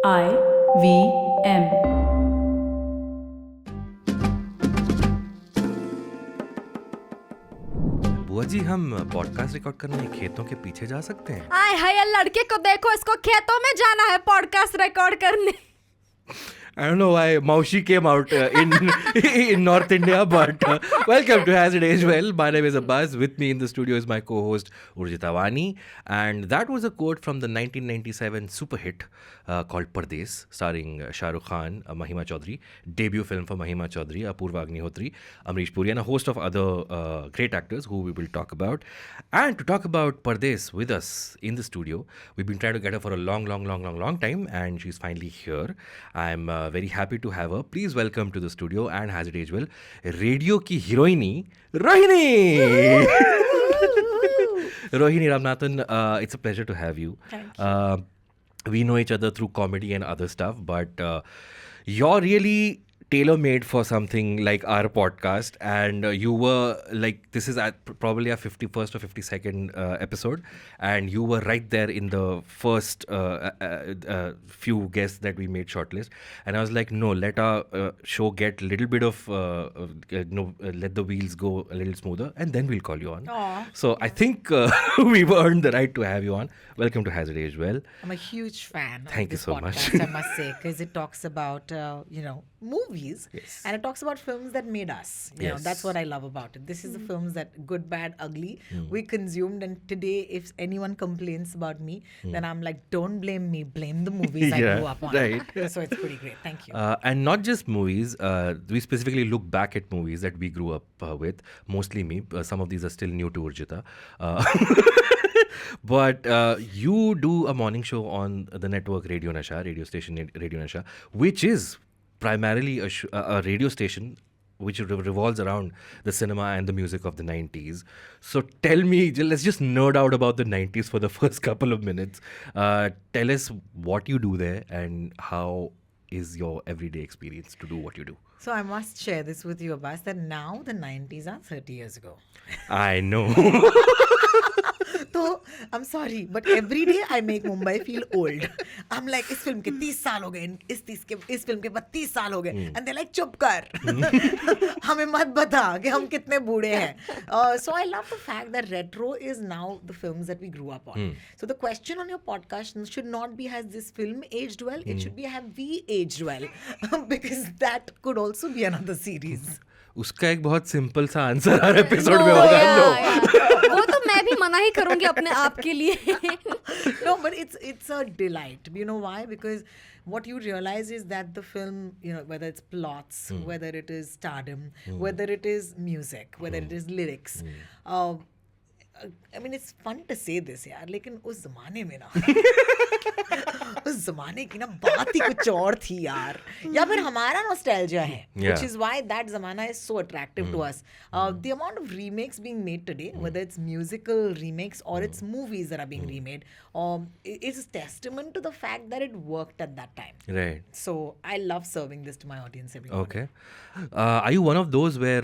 IVM. बुआ जी, हम podcast record करने खेतों के पीछे जा सकते हैं? आय हाय, लड़के को देखो, इसको खेतों में जाना है पॉडकास्ट रिकॉर्ड करने. I don't know why Maushi came out in North India, but welcome to As It Age Well. My name is Abbas. With me in the studio is my co-host Urjita, and that was a quote from the 1997 super hit called Pardes, starring Shah Rukh Khan, Mahima Chaudhry, debut film for Mahima Chaudhry, Apurva Agnihotri, Amrish Puri, and a host of other great actors who we will talk about. And to talk about Pardes with us in the studio, we've been trying to get her for a long time, and she's finally here. I'm very happy to have her. Please welcome to the studio and As It Age Well, Radio ki Heroini, Rohini! Rohini Ramnathan, it's a pleasure to have you. Thank you. We know each other through comedy and other stuff, but you're really tailor-made for something like our podcast, and you were like, this is probably our 51st or 52nd episode, and you were right there in the first few guests that we made shortlist, and I was like, no, let our show get a little bit of let the wheels go a little smoother, and then we'll call you on. Aww. So I think we've earned the right to have you on. Welcome to As It Age Well. I'm a huge fan Thank of you this so podcast, much. I must say, because it talks about, movies, Yes. and it talks about films that made us. You know, Yes. that's what I love about it. This is the films that, good, bad, ugly, we consumed, and today, if anyone complains about me, then I'm like, don't blame me, blame the movies I Yeah, grew up on. right. So it's pretty great. Thank you. And not just movies, we specifically look back at movies that we grew up with, mostly me. Some of these are still new to Urjita. But you do a morning show on the network Radio Nasha, radio station Radio Nasha, which is primarily a radio station which revolves around the cinema and the music of the 90s. So tell me, let's just nerd out about the 90s for the first couple of minutes. Tell us what you do there and how is your everyday experience to do what you do. So I must share this with you, Abbas, that now the 90s are 30 years ago. I know. So, I'm sorry, but every day I make Mumbai feel old. I'm like, इस film के 30 साल हो गए, इस film के 32 साल हो गए, and they're like, चुप कर, हमें मत बता कि हम कितने बूढ़े हैं. So I love the fact that retro is now the films that we grew up on. So the question on your podcast should not be, has this film aged well? It should be, have we aged well? Because that could also be another series. उसका एक बहुत simple सा answer हर episode में होगा. वो तो मैं भी मना ही करूंगी अपने आप के लिए. No, but it's a delight. You know why? Because what you realize is that the film, whether it's plots, whether it is stardom, whether it is music, whether it is lyrics, I mean, it's fun to say this, यार, लेकिन उस ज़माने में ना उस ज़माने की ना बात ही कुछ और थी यार, या फिर हमारा nostalgia है, which is why that ज़माना is so attractive to us. The amount of remakes being made today, whether it's musical remakes or it's movies that are being remade, it is testament to the fact that it worked at that time. Right. So I love serving this to my audience every morning. Okay. Are you one of those where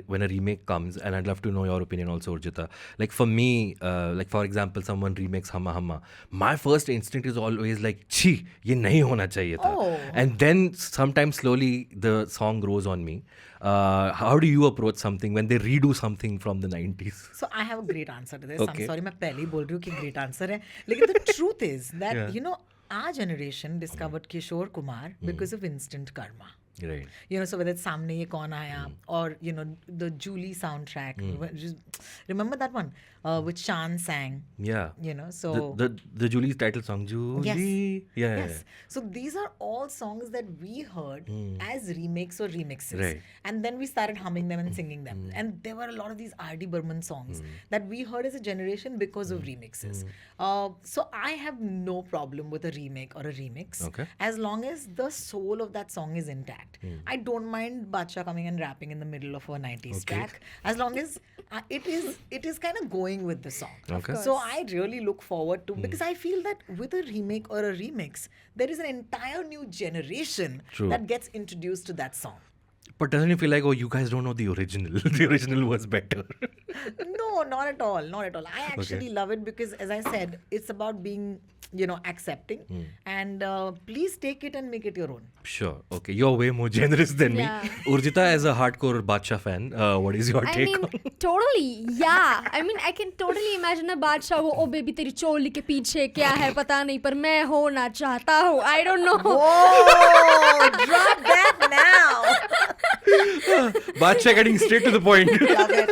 when a remake comes, and I'd love to know your opinion also, Urjita, like for me, like for example, someone remakes Hamma Hamma, my first instinct is always like, chi, ye nahi hona chahiye tha. Oh. And then sometimes slowly the song grows on me. How do you approach something when they redo something from the 90s? So I have a great answer to this. Okay. I'm sorry, मैं पहले ही बोल रही हूँ कि great answer है. लेकिन the truth is that, Yeah. our generation discovered Kishore Kumar because of instant karma. Right. So whether it's Samne Ye Kaun Aaya or, the Julie soundtrack. Remember that one? Which Shan sang. Yeah. So... The Julie's title song, Julie. Yes. Yeah. Yes. So these are all songs that we heard as remakes or remixes. Right. And then we started humming them and singing them. And there were a lot of these R.D. Burman songs that we heard as a generation because of remixes. So I have no problem with a remake or a remix. Okay. As long as the soul of that song is intact. I don't mind Bacha coming and rapping in the middle of a 90s track. As long as it is kind of going with the song. Okay. So I really look forward to, because I feel that with a remake or a remix, there is an entire new generation True. that gets introduced to that song. But doesn't it feel like, oh, you guys don't know the original? The original was better. No, not at all. Not at all. I actually love it because, as I said, it's about being accepting. And please take it and make it your own. Sure. Okay. You're way more generous than me. Yeah. Urjita, as a hardcore Badshah fan, what is your I take mean, on? totally, yeah. I mean, I can totally imagine a बादशाह हो, ओ baby तेरी चोली के पीछे क्या है पता नहीं पर मैं होना चाहता हूँ. I don't know. Oh, drop that now. Badshah getting straight to the point. Love it.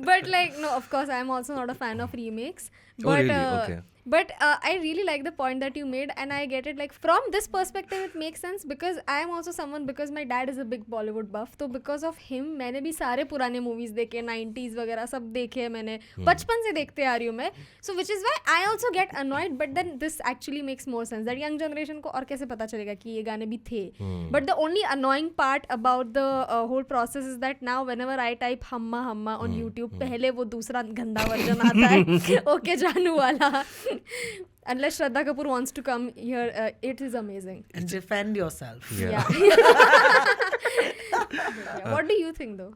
But like, no, of course, I'm also not a fan of remakes. Oh, But, really? Okay. But I really like the point that you made, and I get it. Like from this perspective, it makes sense because I am also someone, because my dad is a big Bollywood buff. So because of him, मैंने भी सारे पुराने movies देखे, 90s वगैरह सब देखे हैं मैंने. बचपन से देखते आ रही हूँ मैं. So which is why I also get annoyed. But then this actually makes more sense. That young generation को और कैसे पता चलेगा कि ये गाने भी थे. But the only annoying part about the whole process is that now whenever I type Hamma Hamma on YouTube, पहले वो दूसरा गंदा version आता है. Okay जानू वाला. Unless Shraddha Kapoor wants to come here, it is amazing. And defend yourself. Yeah. What do you think though?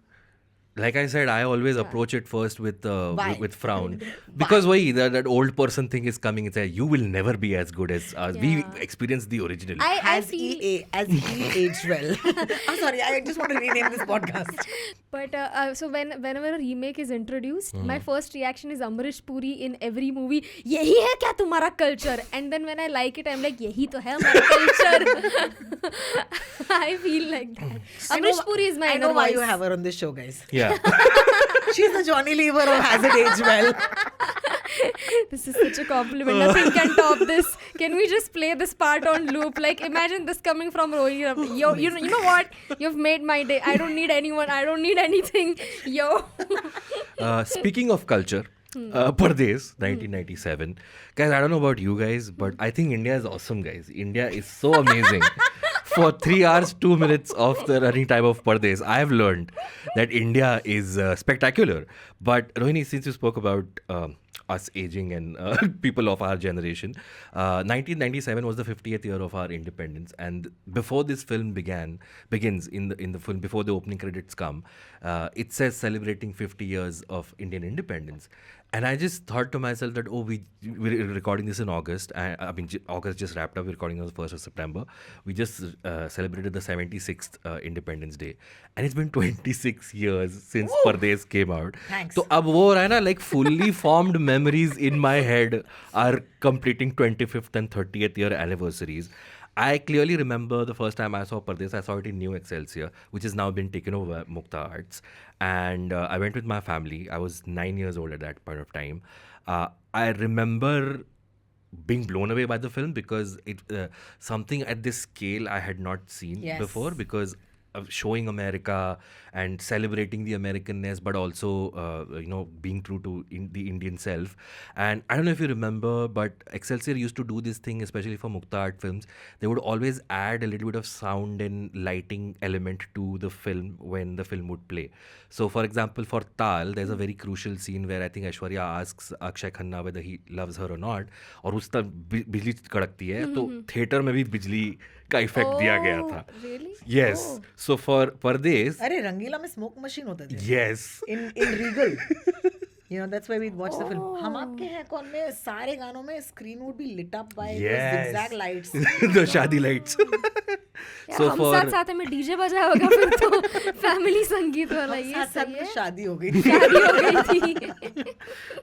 Like I said, I always approach it first with Why? with frown, because why that old person thing is coming. It's like you will never be as good as us. We Yeah. experienced the original. I As feel, as he aged well. I'm sorry, I just want to rename this podcast. but so whenever a remake is introduced, my first reaction is Amrish Puri in every movie. यही है क्या तुम्हारा culture? And then when I like it, I'm like यही तो है हमारा culture. I feel like that. Amrish Puri is my I know inner why you voice. have her on this show, guys. Yeah. She's the Johnny Lever of Has It Aged Well. This is such a compliment. Nothing can top this. Can we just play this part on loop? Like, imagine this coming from Rohini Ramnathan. Yo, you know what? You've made my day. I don't need anyone. I don't need anything. Yo. Speaking of culture, Pardes, 1997. Guys, I don't know about you guys, but I think India is awesome, guys. India is so amazing. For 3 hours, 2 minutes of the running time of Pardes, I have learned that India is spectacular. But Rohini, since you spoke about us aging and people of our generation, 1997 was the 50th year of our independence, and before this film begins in the film, before the opening credits come, it says celebrating 50 years of Indian independence. And I just thought to myself that, we're recording this in August. I mean, August just wrapped up. We're recording on the 1st of September. We just celebrated the 76th Independence Day. And it's been 26 years since Pardes came out. Thanks. So अब वो रहा है ना, like fully formed memories in my head are completing 25th and 30th year anniversaries. I clearly remember the first time I saw Pardes. I saw it in New Excelsior, which has now been taken over by Mukta Arts. And I went with my family. I was 9 years old at that point of time. I remember being blown away by the film because it something at this scale I had not seen Yes. before, because of showing America and celebrating the Americanness, but also being true to the Indian self. And I don't know if you remember, but Excelsior used to do this thing, especially for Mukta Art films. They would always add a little bit of sound and lighting element to the film when the film would play. So for example, for Tal, there's a very crucial scene where I think Aishwarya asks Akshay Khanna whether he loves her or not, और उस तक बिजली कड़कती है, तो theatre में भी बिजली का इफेक्ट दिया गया था. Really? Yes. So for Pardes, अरे रंगीला में स्मोक मशीन होता था. yes. In Regal. You know, that's where we'd watch the film. हम आपके हैं कौन में सारे गानों में screen would be lit up by Yes. zigzag lights. The shadi lights. यार, So हम for साथ साथ में डीजे बजा होगा फिर तो फैमिली संगीत वाला ये साथ साथ सही में है. शादी हो गई. शादी हो गई थी.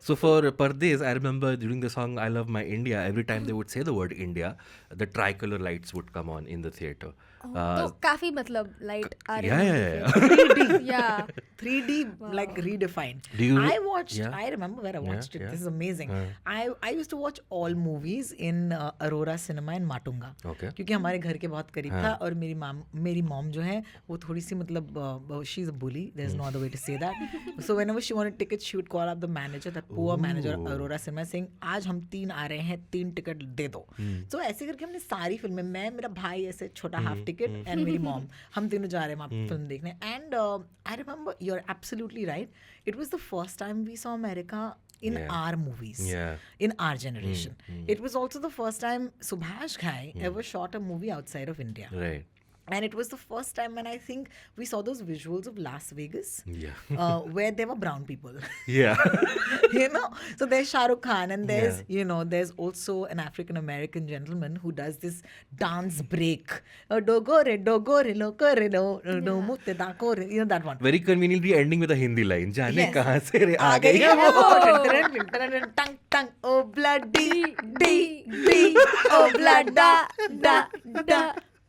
So for Pardes, I remember during the song "I Love My India," every time they would say the word India, the tricolor lights would come on in the theater. तो काफी मतलब लाइट आ रही Yeah. 3D. Yeah. 3D like redefined. Do you- I watched. Yeah. I remember where I watched it. yeah. This is amazing. I used to watch all movies in Aurora Cinema in Matunga. Okay. क्योंकि हमारे घर के बहुत करीब था और मेरी mom जो है वो थोड़ी सी मतलब she is a bully. There's no other way to say that. So whenever she wanted tickets, she would call up the manager, that poor manager of Aurora Cinema, saying आज हम 3 आ रहे हैं, 3 टिकट दे दो. So ऐसे करके हमने सारी फिल्में, मैं, मेरा भाई ऐसे छोटा हाफ टिकट एंड मेरी मॉम, हम तीनों जा रहे हैं वहाँ फिल्म देखने. And I remember, you are absolutely right, it was the first time we saw America in our movies, in our generation. It was also the first time Subhash Ghai ever shot a movie outside of India. Right. And it was the first time when I think we saw those visuals of Las Vegas, Yeah. where there were brown people. Yeah. You know, so there's Shah Rukh Khan, and there's Yeah. there's also an African American gentleman who does this dance break. Dogore dogore lokore do mutte dakore. You know that one. Very conveniently ending with a Hindi line. जाने Yes. कहाँ से रे आ आ गई गई है है वो. वो. Tang tang oh bloody D oh bloody da.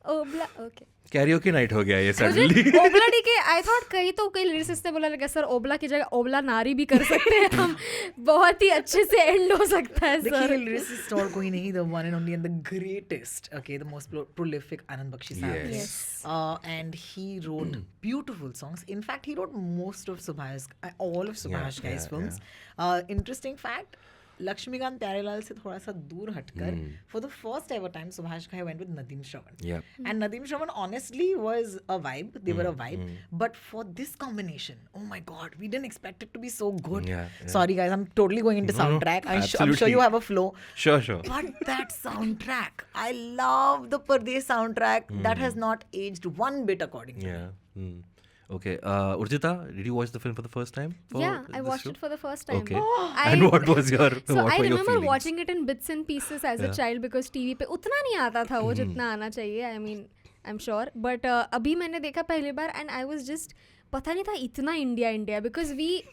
Okay Karaoke night हो गया ये मुझे suddenly. ओबला डी के आई थॉट कहीं तो कई लिरिसिस्ट ने बोला लगा सर ओबला की जगह ओबला नारी भी कर सकते हैं हम बहुत ही अच्छे से एंड हो सकता है The सर key lyricist और कोई नहीं, the one and only and the greatest, okay, the most prolific Anand Bakshi Sahab. Yes. And he wrote beautiful songs. In fact, he wrote most of all of Subhash Ghai's yeah, films. Interesting fact, Lakshmikant Pyarelal से थोड़ा सा दूर हटकर, for the first ever time, Subhash Ghai went with Nadeem-Shravan. Yeah. And Nadeem-Shravan honestly was a vibe. They were a vibe. But for this combination, oh my God, we didn't expect it to be so good. Yeah, yeah. Sorry guys, I'm totally going into No, no, soundtrack. I'm sure absolutely. you have a flow. Sure, sure. But that soundtrack, I love the Pardes soundtrack. That has not aged one bit according to me. Yeah. Okay. Urjita, did you watch the film for the first time? Yeah, I watched it for the first time. Okay. I- And what was your So what I were your remember feelings? watching it in bits and pieces as a child because TV पे उतना नहीं आता था वो जितना आना चाहिए. I mean, I'm sure. But अभी मैंने देखा पहली बार and I was just पता नहीं था इतना इंडिया because we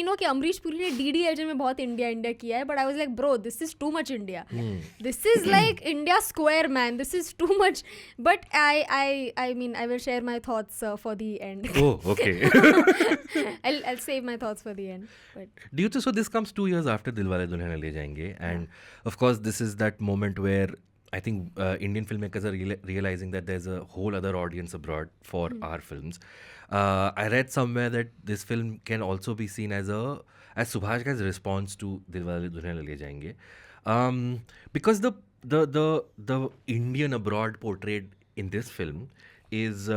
know कि अमरीश पुरी ने DDLJ में बहुत इंडिया किया है, but I was like bro, this is too much India. This is like India square, man. This is too much. But I mean I will share my thoughts for the end. Oh, okay. I'll save my thoughts for the end. But Do you think so? This comes 2 years after Dilwale Dulhania Le Jayenge, and of course, this is that moment where I think Indian filmmakers are realizing that there's a whole other audience abroad for our films. I read somewhere that this film can also be seen as Subhash Ghai's response to Dilwale Dulhania Le Jayenge, because the Indian abroad portrayed in this film is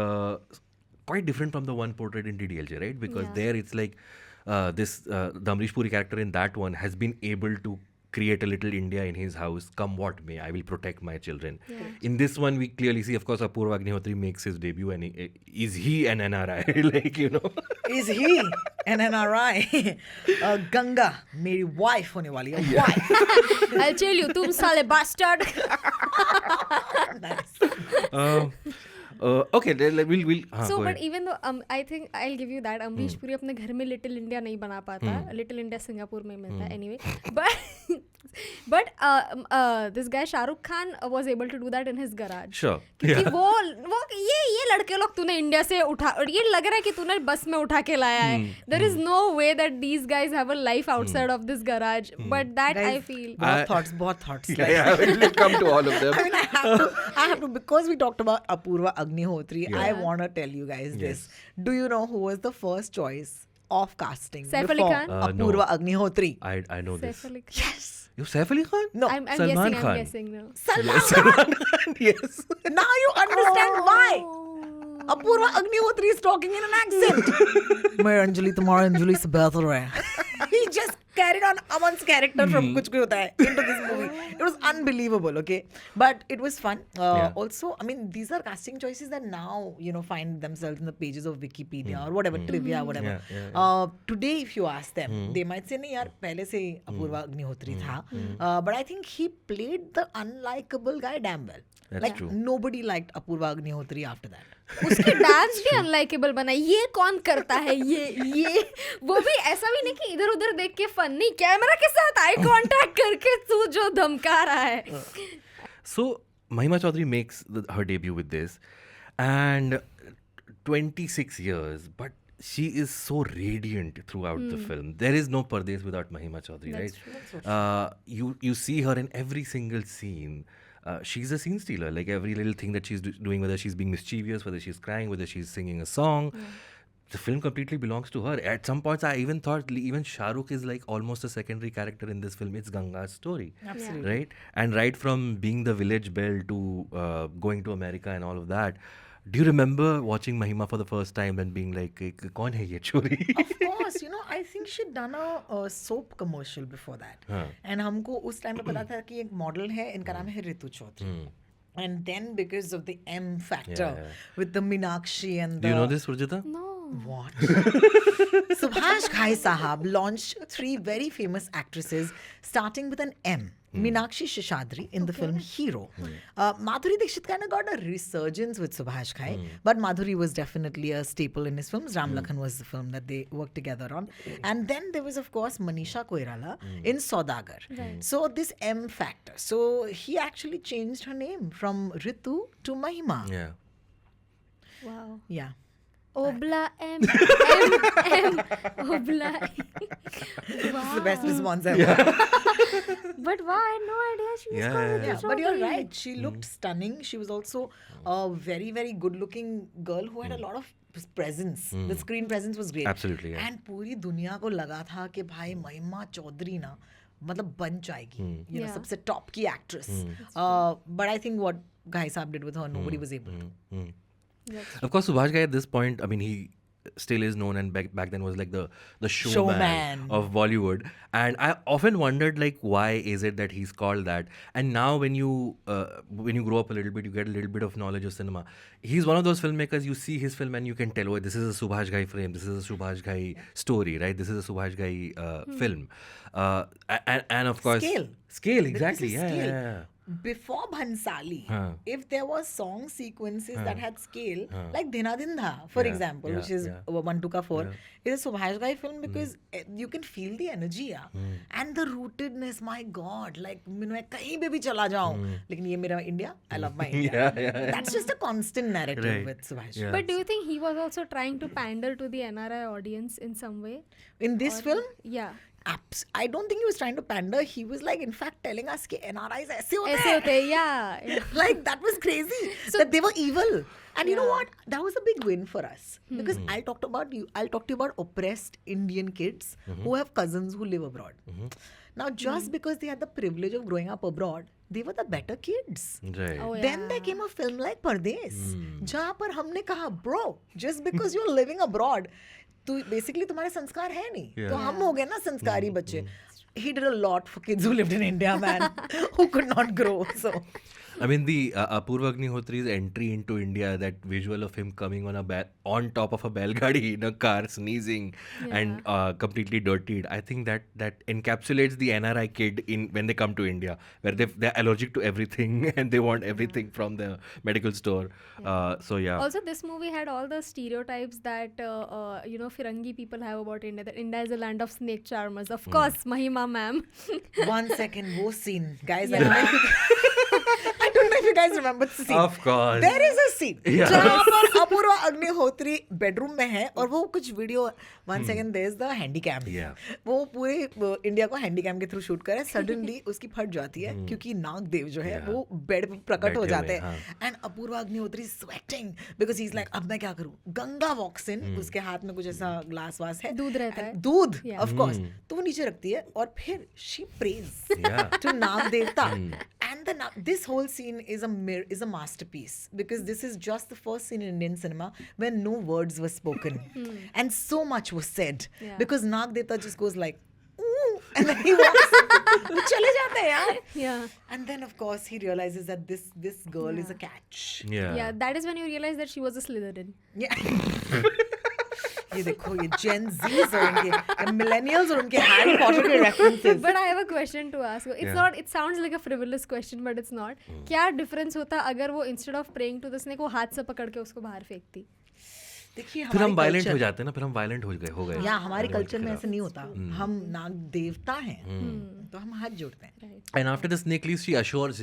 quite different from the one portrayed in DDLJ, right? Because there it's like the Amrish Puri character in that one has been able to create a little India in his house, come what may, I will protect my children. Yeah. In this one, we clearly see, of course, Apurva Agnihotri makes his debut, and is he an NRI? Like, you know. Is he an NRI? Ganga, मेरी wife होने वाली है. Wife. I'll tell you, तुम साले bastard. Nice. Okay, we'll. So, go but ahead. even though I think I'll give you that, Amrish Puri अपने घर में little India नहीं बना पाता. लिटिल इंडिया सिंगापुर में मिलता है anyway. But this guy Shahrukh Khan was able to do that in his garage. Sure. क्योंकि Yeah. वो ये लड़के लोग तूने इंडिया से उठा और ये लग रहा है कि तूने बस में उठा के लाया है. There is no way that these guys have a life outside of this garage. But that I Guys, feel. बहुत thoughts. Yeah, we'll come to all of them. I mean, I have to, because we talked about Apurva Agnihotri, Yeah. I want to tell you guys this. Do you know who was the first choice of casting Saif Ali before Khan? No. Apurva Agnihotri? I know this. Saif Ali Khan. Yes. You Saif Ali Khan? No. I'm Salman Khan. guessing now. Salman Yes, Salman Khan. Yes. Now you understand why. Apurva Agnihotri is talking in an accent. मैं अंजलि तुम्हारा अंजलि से बेहतर है. He just carried on Aman's character from कुछ भी होता है into this movie. It was unbelievable, okay? But it was fun. Also, I mean, these are casting choices that now, find themselves in the pages of Wikipedia or whatever, trivia, whatever. Yeah. Today, if you ask them, they might say, नहीं यार, पहले से Apurva Agnihotri था. But I think he played the unlikable guy damn well. That's like, true. nobody liked Apurva Agnihotri after that. उसकी dance भी unlikeable बना. ये कौन करता है ये वो भी ऐसा भी नहीं कि इधर उधर देख के फन नहीं, कैमरा के साथ आई कांटेक्ट करके तू जो धमका रहा है. So Mahima Chaudhry makes her debut with this, and 26 years, but she is so radiant throughout the film. There is no Pardes without Mahima Chaudhry, right? You see her in every single scene. She's a scene stealer. Like every little thing that she's doing, whether she's being mischievous, whether she's crying, whether she's singing a song, the film completely belongs to her. At some points, I even thought even Shah Rukh is like almost a secondary character in this film. It's Ganga's story. Absolutely. Right? And right from being the village belle to going to America and all of that. Do you remember watching Mahima for the first time and being like, "Kaun hai ye chori?" Of course, I think she'd done a soap commercial before that. हाँ. And हमको उस time पे पता था कि एक model है, इनका नाम है ऋतु Chaudhary. And then because of the M factor Yeah. with the Meenakshi and the... Do you know this, Urjita? No. What? Subhash Ghai Sahab launched 3 very famous actresses starting with an M. Meenakshi Shishadri in the film Hero. Madhuri Dixit kind of got a resurgence with Subhash Ghai, but Madhuri was definitely a staple in his films. Ram Lakhan was the film that they worked together on. And then there was, of course, Manisha Koirala in Saudagar. So this M factor. So he actually changed her name from Ritu to Mahima. Yeah. Wow. Yeah. Obla M. M. Obla. This is the best Wow. response ever. But wow, I had no idea she was Yeah, called yeah, Ritu Yeah, but you're Chaudhary. right. She looked stunning. She was also a very, very good-looking girl who had a lot of presence. The screen presence was great. Absolutely, yeah. And पूरी दुनिया को लगा था कि भाई महिमा चौधरी ना मतलब बन जाएगी. You know, Yeah. सबसे top की actress. But I think what Ghai Saab did with her, nobody was able to. That's Of course, Subhash Ghai at this point, I mean, he still is known, and back then was like the showman, Showman. of Bollywood. And I often wondered, like, why is it that he's called that? And now when you grow up a little bit, you get a little bit of knowledge of cinema. He's one of those filmmakers, you see his film and you can tell, oh, this is a Subhash Ghai frame, this is a Subhash Ghai story, right? This is a Subhash Ghai film. And of course... Scale, exactly. This is Yeah, scale. yeah. Before Bhansali, Huh. if there were song sequences that had scale, like Dhina Din Dha, for Yeah, example, yeah, which is yeah. 1 2 ka 4, is a Subhash Ghai film because you can feel the energy, yeah? And the rootedness, my God, like, मैं कहीं पे भी चला जाऊं, लेकिन ये मेरा India, I love my India. Yeah. That's just a constant narrative Right. with Subhash. Yeah. But do you think he was also trying to pander to the NRI audience in some way? In this film, Yeah. I don't think he was trying to pander. He was like, in fact, telling us कि NRIs ऐसे होते ऐसे हैं. होते हैं, yeah. Like that was crazy that they were evil. And you know what? That was a big win for us because I'll talk to you about oppressed Indian kids who have cousins who live abroad. Now, just because they had the privilege of growing up abroad, they were the better kids. Right. Oh, yeah. Then there came a film like Pardes, जहाँ पर हमने कहा, bro, just because you're living abroad, तो basically तुम्हारे संस्कार है नहीं, Yeah. तो हम हो गए ना संस्कारी बच्चे. He did a lot for kids who lived in India, man, who could not grow. So I mean, the Apurva Agnihotri's entry into India, that visual of him coming on top of a belgadi in a car, sneezing and completely dirtied. I think that encapsulates the NRI kid when they come to India, where they're allergic to everything and they want everything from the medical store. So yeah. Also, this movie had all the stereotypes that Firangi people have about India. That India is a land of snake charmers. Of course, Mahima ma'am. 1 second, वो scene, guys. Yeah. I don't know if you guys remember the scene. Of course. There is a scene जहाँ पर Apoorva Agnihotri bedroom में है और वो कुछ video 1 second there is the handycam. Yeah. वो पूरे इंडिया को हैंडीकैम के थ्रू शूट करे. सडनली उसकी फट जाती है क्योंकि नागदेव जो है वो बेड पे प्रकट हो बैठे जाते हुए, हैं. And Apoorva Agnihotri sweating because he is like अब मैं क्या करूं. गंगा वॉक्स इन, उसके हाथ में कुछ ऐसा ग्लास वास है, दूध रहता है. दूध Yeah. ऑफ कोर्स, तो वो नीचे रखती है और फिर शी प्रेज Yeah. to नाग देवता. And this whole scene is a masterpiece because this is just the first scene in Indian cinema where no words were spoken and so much was said. Yeah. Because Nag Deta just goes like, ooh, and then he walks. वो चले जाते हैं यार. Yeah. And then of course he realizes that this girl is a catch. Yeah. Yeah, that is when you realize that she was a Slytherin. Yeah. ये देखो ये Gen Zs और उनके millennials और उनके Harry Potter के references. But I have a question to ask you. It's Yeah. not. It sounds like a frivolous question, but it's not. क्या difference होता अगर वो instead of praying to the snake वो हाथ से पकड़ के उसको बाहर फेंकती? देखिए फिर हम हमारे वायलेंट हो culture- जाते हैं ना, फिर हम वायलेंट हो गए. या हमारे भगवान के कल्चर में खिलाफ. ऐसा नहीं होता. हम नाग देवता हैं तो हम हाथ जोड़ते हैं. Right. And after the snake leaves, she reassures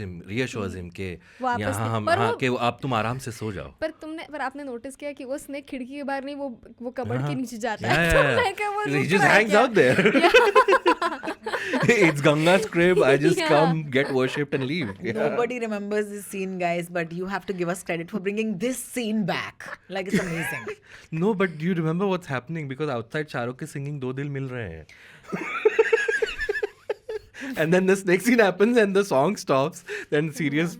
him कि वापस यहाँ नहीं. हम पर हाँ वो- कि आप तुम आराम से सो जाओ. पर आपने नोटिस किया कि वो स्नेक खिड़की के बाहर नहीं वो कबर्ड के नीचे जाता Yeah, है. yeah, तो yeah. मैं क्या बोल He रही just हूँ, hangs क्या? out there. It's Ganga's crib. I just Yeah. come, get worshipped, and leave. Yeah. Nobody remembers this scene, guys, but you have to give us credit for bringing this scene back. Like it's amazing. No, but do you remember what's happening? Because outside Shahrukh is singing "Do Dil Mil Rahe Hain." And then the snake scene happens and the song stops. Then serious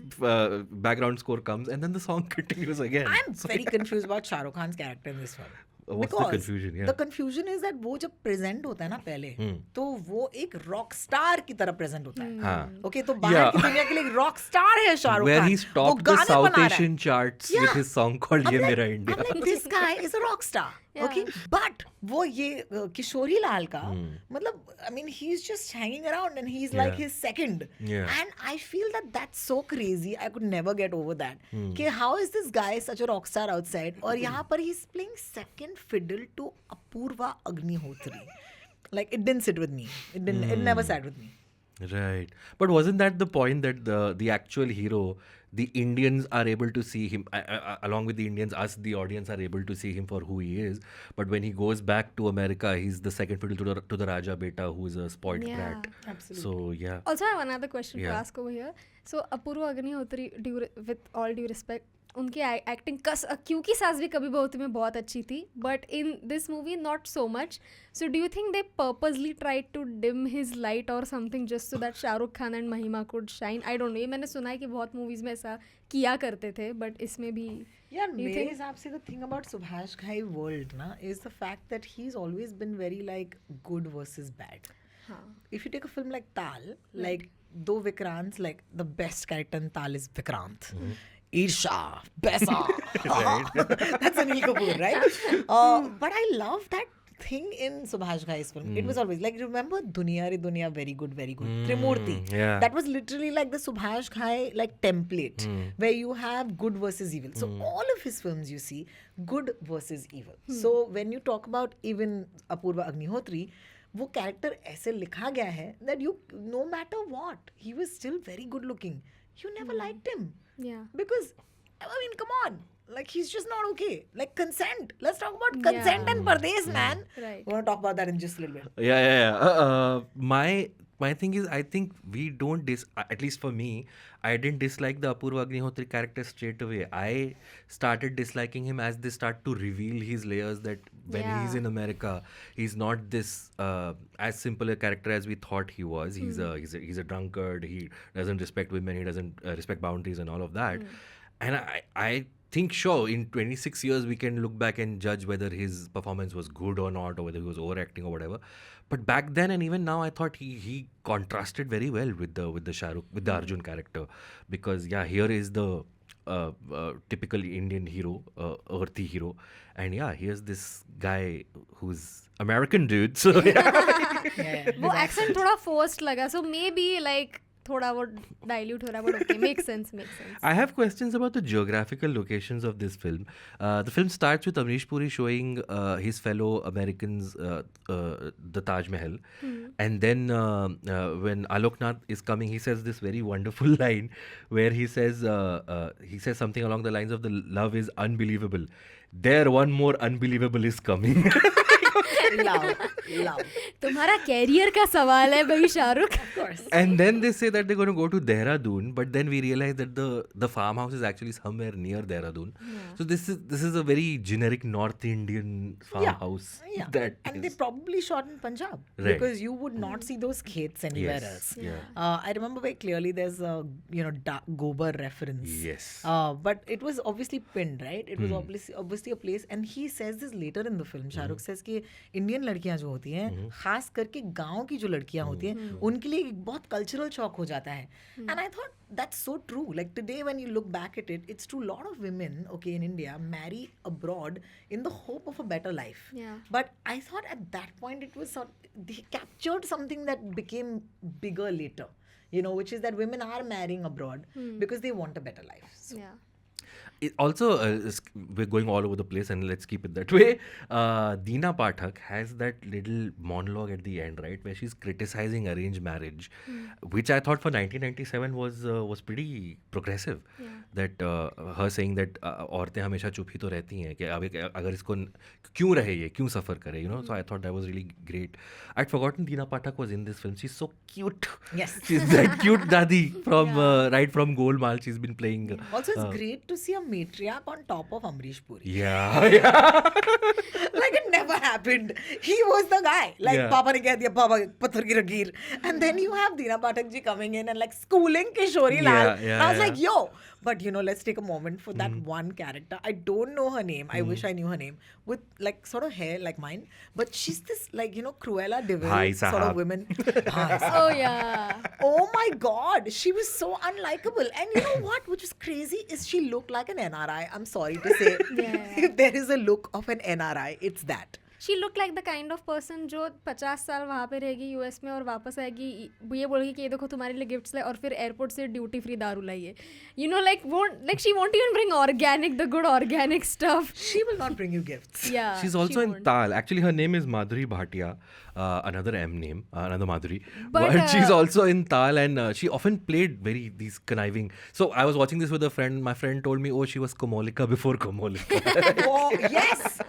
background score comes and then the song continues again. I'm very confused about Shah Rukh Khan's character in this film. what's the confusion? Yeah. The confusion is that वो जब present होता है ना पहले, तो वो एक rock star की तरह present होता है. हाँ. Okay, तो बाहर की दुनिया के लिए एक rock star है Shahrukh Khan. Where he's topped the South Asian charts with his song called Ye Mera India. I'm like, this guy is a rock star. Okay, but वो ये किशोरी लाल का मतलब I mean he's just hanging around and he's like his second. And I feel that that's so crazy. I could never get over that. कि how is this guy such a rock star outside? और यहाँ पर he's playing second fiddle to Apurva Agnihotri. Like it didn't sit with me. It never sat with me. Right. But wasn't that the point that the actual hero, the Indians are able to see him, along with the Indians, us, the audience, are able to see him for who he is. But when he goes back to America, he's the second fiddle to the Raja Beta, who is a spoiled brat. Absolutely. So, yeah. Also, I have another question to ask over here. So, Apurva Agnihotri, with all due respect, उनकी acting क्योंकि सास भी कभी बहुत में बहुत अच्छी थी, but in this movie not so much. So do you think they purposely tried to dim his light और something just so that Shahrukh Khan and Mahima could shine? I don't know. ये मैंने सुना है कि बहुत मूवीज में ऐसा किया करते थे, बट इसमें भी यार मेरे हिसाब से the thing about Subhash Ghai world ना is the fact that he is always been very like good versus bad. If you take a film like Tal, like though Vikrant's like the best character in Tal is Vikrant. Isha, Besa. That's Anil Kapoor, right? But I love that thing in Subhash Ghai's film. It was always like, remember Duniya Re Duniya, very good, very good. Trimurti. That was literally like the Subhash Ghai like template where you have good versus evil. So all of his films you see, good versus evil. So when you talk about even Apurva Agnihotri, वो character ऐसे लिखा गया है that you no matter what he was still very good looking. You never liked him. Yeah. Because I mean come on. Like he's just not okay. Like consent. Let's talk about consent and Pardes, man. Right. We're going to talk about that in just a little bit. Yeah. My thing is, I think we don't at least for me, I didn't dislike the Apurva Agnihotri character straight away. I started disliking him as they start to reveal his layers, that when he's in America, he's not this as simple a character as we thought he was. He's a drunkard. He doesn't respect women. He doesn't respect boundaries and all of that. And I think sure in 26 years we can look back and judge whether his performance was good or not, or whether he was overacting or whatever. But back then and even now, I thought he contrasted very well with the Arjun character, because here is the typical Indian hero, earthy hero, and here's this guy who's American dude. So वो accent थोड़ा forced लगा, so maybe like थोड़ा वो dilute हो रहा है, but okay, makes sense. I have questions about the geographical locations of this film. The film starts with Amrish Puri showing his fellow Americans the Taj Mahal, and then when Alok Nath is coming, he says this very wonderful line where he says something along the lines of the love is unbelievable. There one more unbelievable is coming. Love. तुम्हारा career का सवाल है भाई Shahrukh. Of course. And then they say that they're going to go to Dehradun, but then we realize that the farmhouse is actually somewhere near Dehradun. So this is a very generic North Indian farmhouse. And they probably shot in Punjab, because you would not see those khets anywhere else. I remember very clearly there's a Gobar reference. Yes. But it was obviously pinned, right? It was obviously a place, and he says this later in the film. Shahrukh says कि Indian लड़कियां जो होती हैं, खास करके गांव की जो लड़कियां होती हैं, उनके लिए एक बहुत कल्चरल शॉक हो जाता है. And I thought that's so true. Like today when you look back at it, it's true. Lot of women in India marry abroad in the hope of a better life. But I thought at that point it was they captured something that became bigger later, which is that women are marrying abroad because they want a better life. So. Also, we're going all over the place, and let's keep it that way. Deena Pathak has that little monologue at the end, right, where she's criticizing arranged marriage, which I thought for 1997 was pretty progressive. That her saying that औरतें हमेशा चुप ही तो रहती हैं, कि अगर इसको क्यों रहे, ये क्यों सफ़र करे, So I thought that was really great. I'd forgotten Deena Pathak was in this film. She's so cute. Yes. She's that cute dadi from right from Golmaal. She's been playing. Also, it's great to see a matriarch on top of Amrish Puri. Yeah. Like it never happened. He was the guy. Like Papa ne keh diya, Papa patthar ki rakeer. And then you have Deena Pathak ji coming in and like schooling Kishori Lal. I was like, yo, But let's take a moment for that one character. I don't know her name. I wish I knew her name. With like sort of hair like mine, but she's this like Cruella de Vil Hi, sort of Sahab. woman. Oh yeah. Oh my God, she was so unlikable. And you know what? Which is crazy is she looked like an NRI. I'm sorry to say, Yeah. if there is a look of an NRI, it's that. She looked like the kind of person जो 50 साल वहाँ पे रहेगी US में और वापस आएगी ये बोलेगी कि ये देखो तुम्हारे लिए गिफ्ट्स लाए और फिर एयरपोर्ट से ड्यूटी फ्री दारू लाइए she won't even bring the good organic stuff. She will not bring you gifts. Yeah, She's she also in won't. Tal. Actually, her name is Madhuri Bhatia, another M name, another Madhuri. But, But she's also in Tal, and she often played these conniving. So I was watching this with a friend. My friend told me, oh, she was Komolika before Komolika. Oh, yes.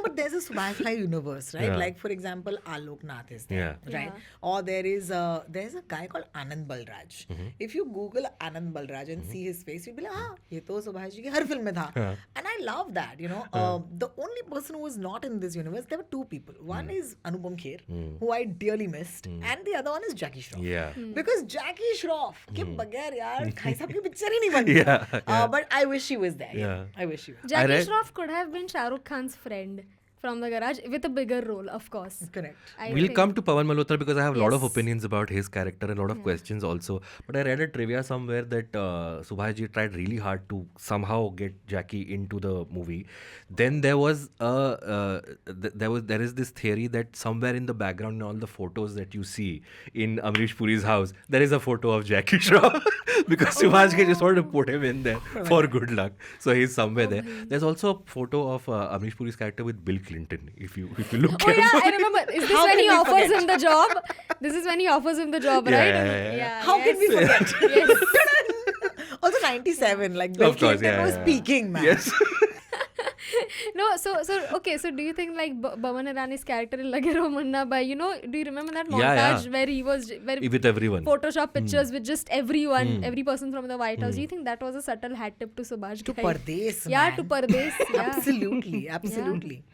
But there's a Subhash Ghai universe, right? Yeah. Like, for example, Alok Nath is there, Yeah. right? Yeah. Or there's a guy called Anand Balraj. If you Google Anand Balraj and see his face, you'll be like, ye to Subhash ji ki har film mein tha. Yeah. And I love that, The only person who was not in this universe, there were two people. One is Anupam Kher, who I dearly missed, and the other one is Jackie Shroff. Yeah. Because Jackie Shroff, ke bagair yaar, Ghai sahab ki picture hi nahi bandi. Yeah. But I wish she was there. Yeah. I wish she was. Jackie read- Shroff could have been Shah Rukh Khan's friend from the garage with a bigger role, of course. Correct. I We'll think. come to Pawan Malhotra because I have a lot of Yes. opinions about his character and a lot of questions also. But I read a trivia somewhere that Subhash ji tried really hard to somehow get Jackie into the movie. Then there was there is this theory that somewhere in the background in all the photos that you see in Amrish Puri's house, there is a photo of Jackie Shroff because Subhash ji just wanted to put him in there for good luck. So he's somewhere there. There's also a photo of Amrish Puri's character with Bill Clinton. If you look Oh yeah, carefully. I remember. Is this How when can he we offers forget? him the job? This is when he offers him the job, Yeah, right? yeah, yeah. How can we forget? Yes. Also 97, like Bill Of course, Clinton yeah, was yeah. peaking, man. Yes. No, so okay. So do you think like Baman Irani's character in Lage Raho Munna Bhai? Do you remember that Yeah, yeah. montage where he was With everyone. Photoshop pictures with just everyone, every person from the White House? Do you think that was a subtle hat tip to Subhash To Ghai? Pardes, Yeah, man. to Pardes. Yeah. Absolutely, absolutely.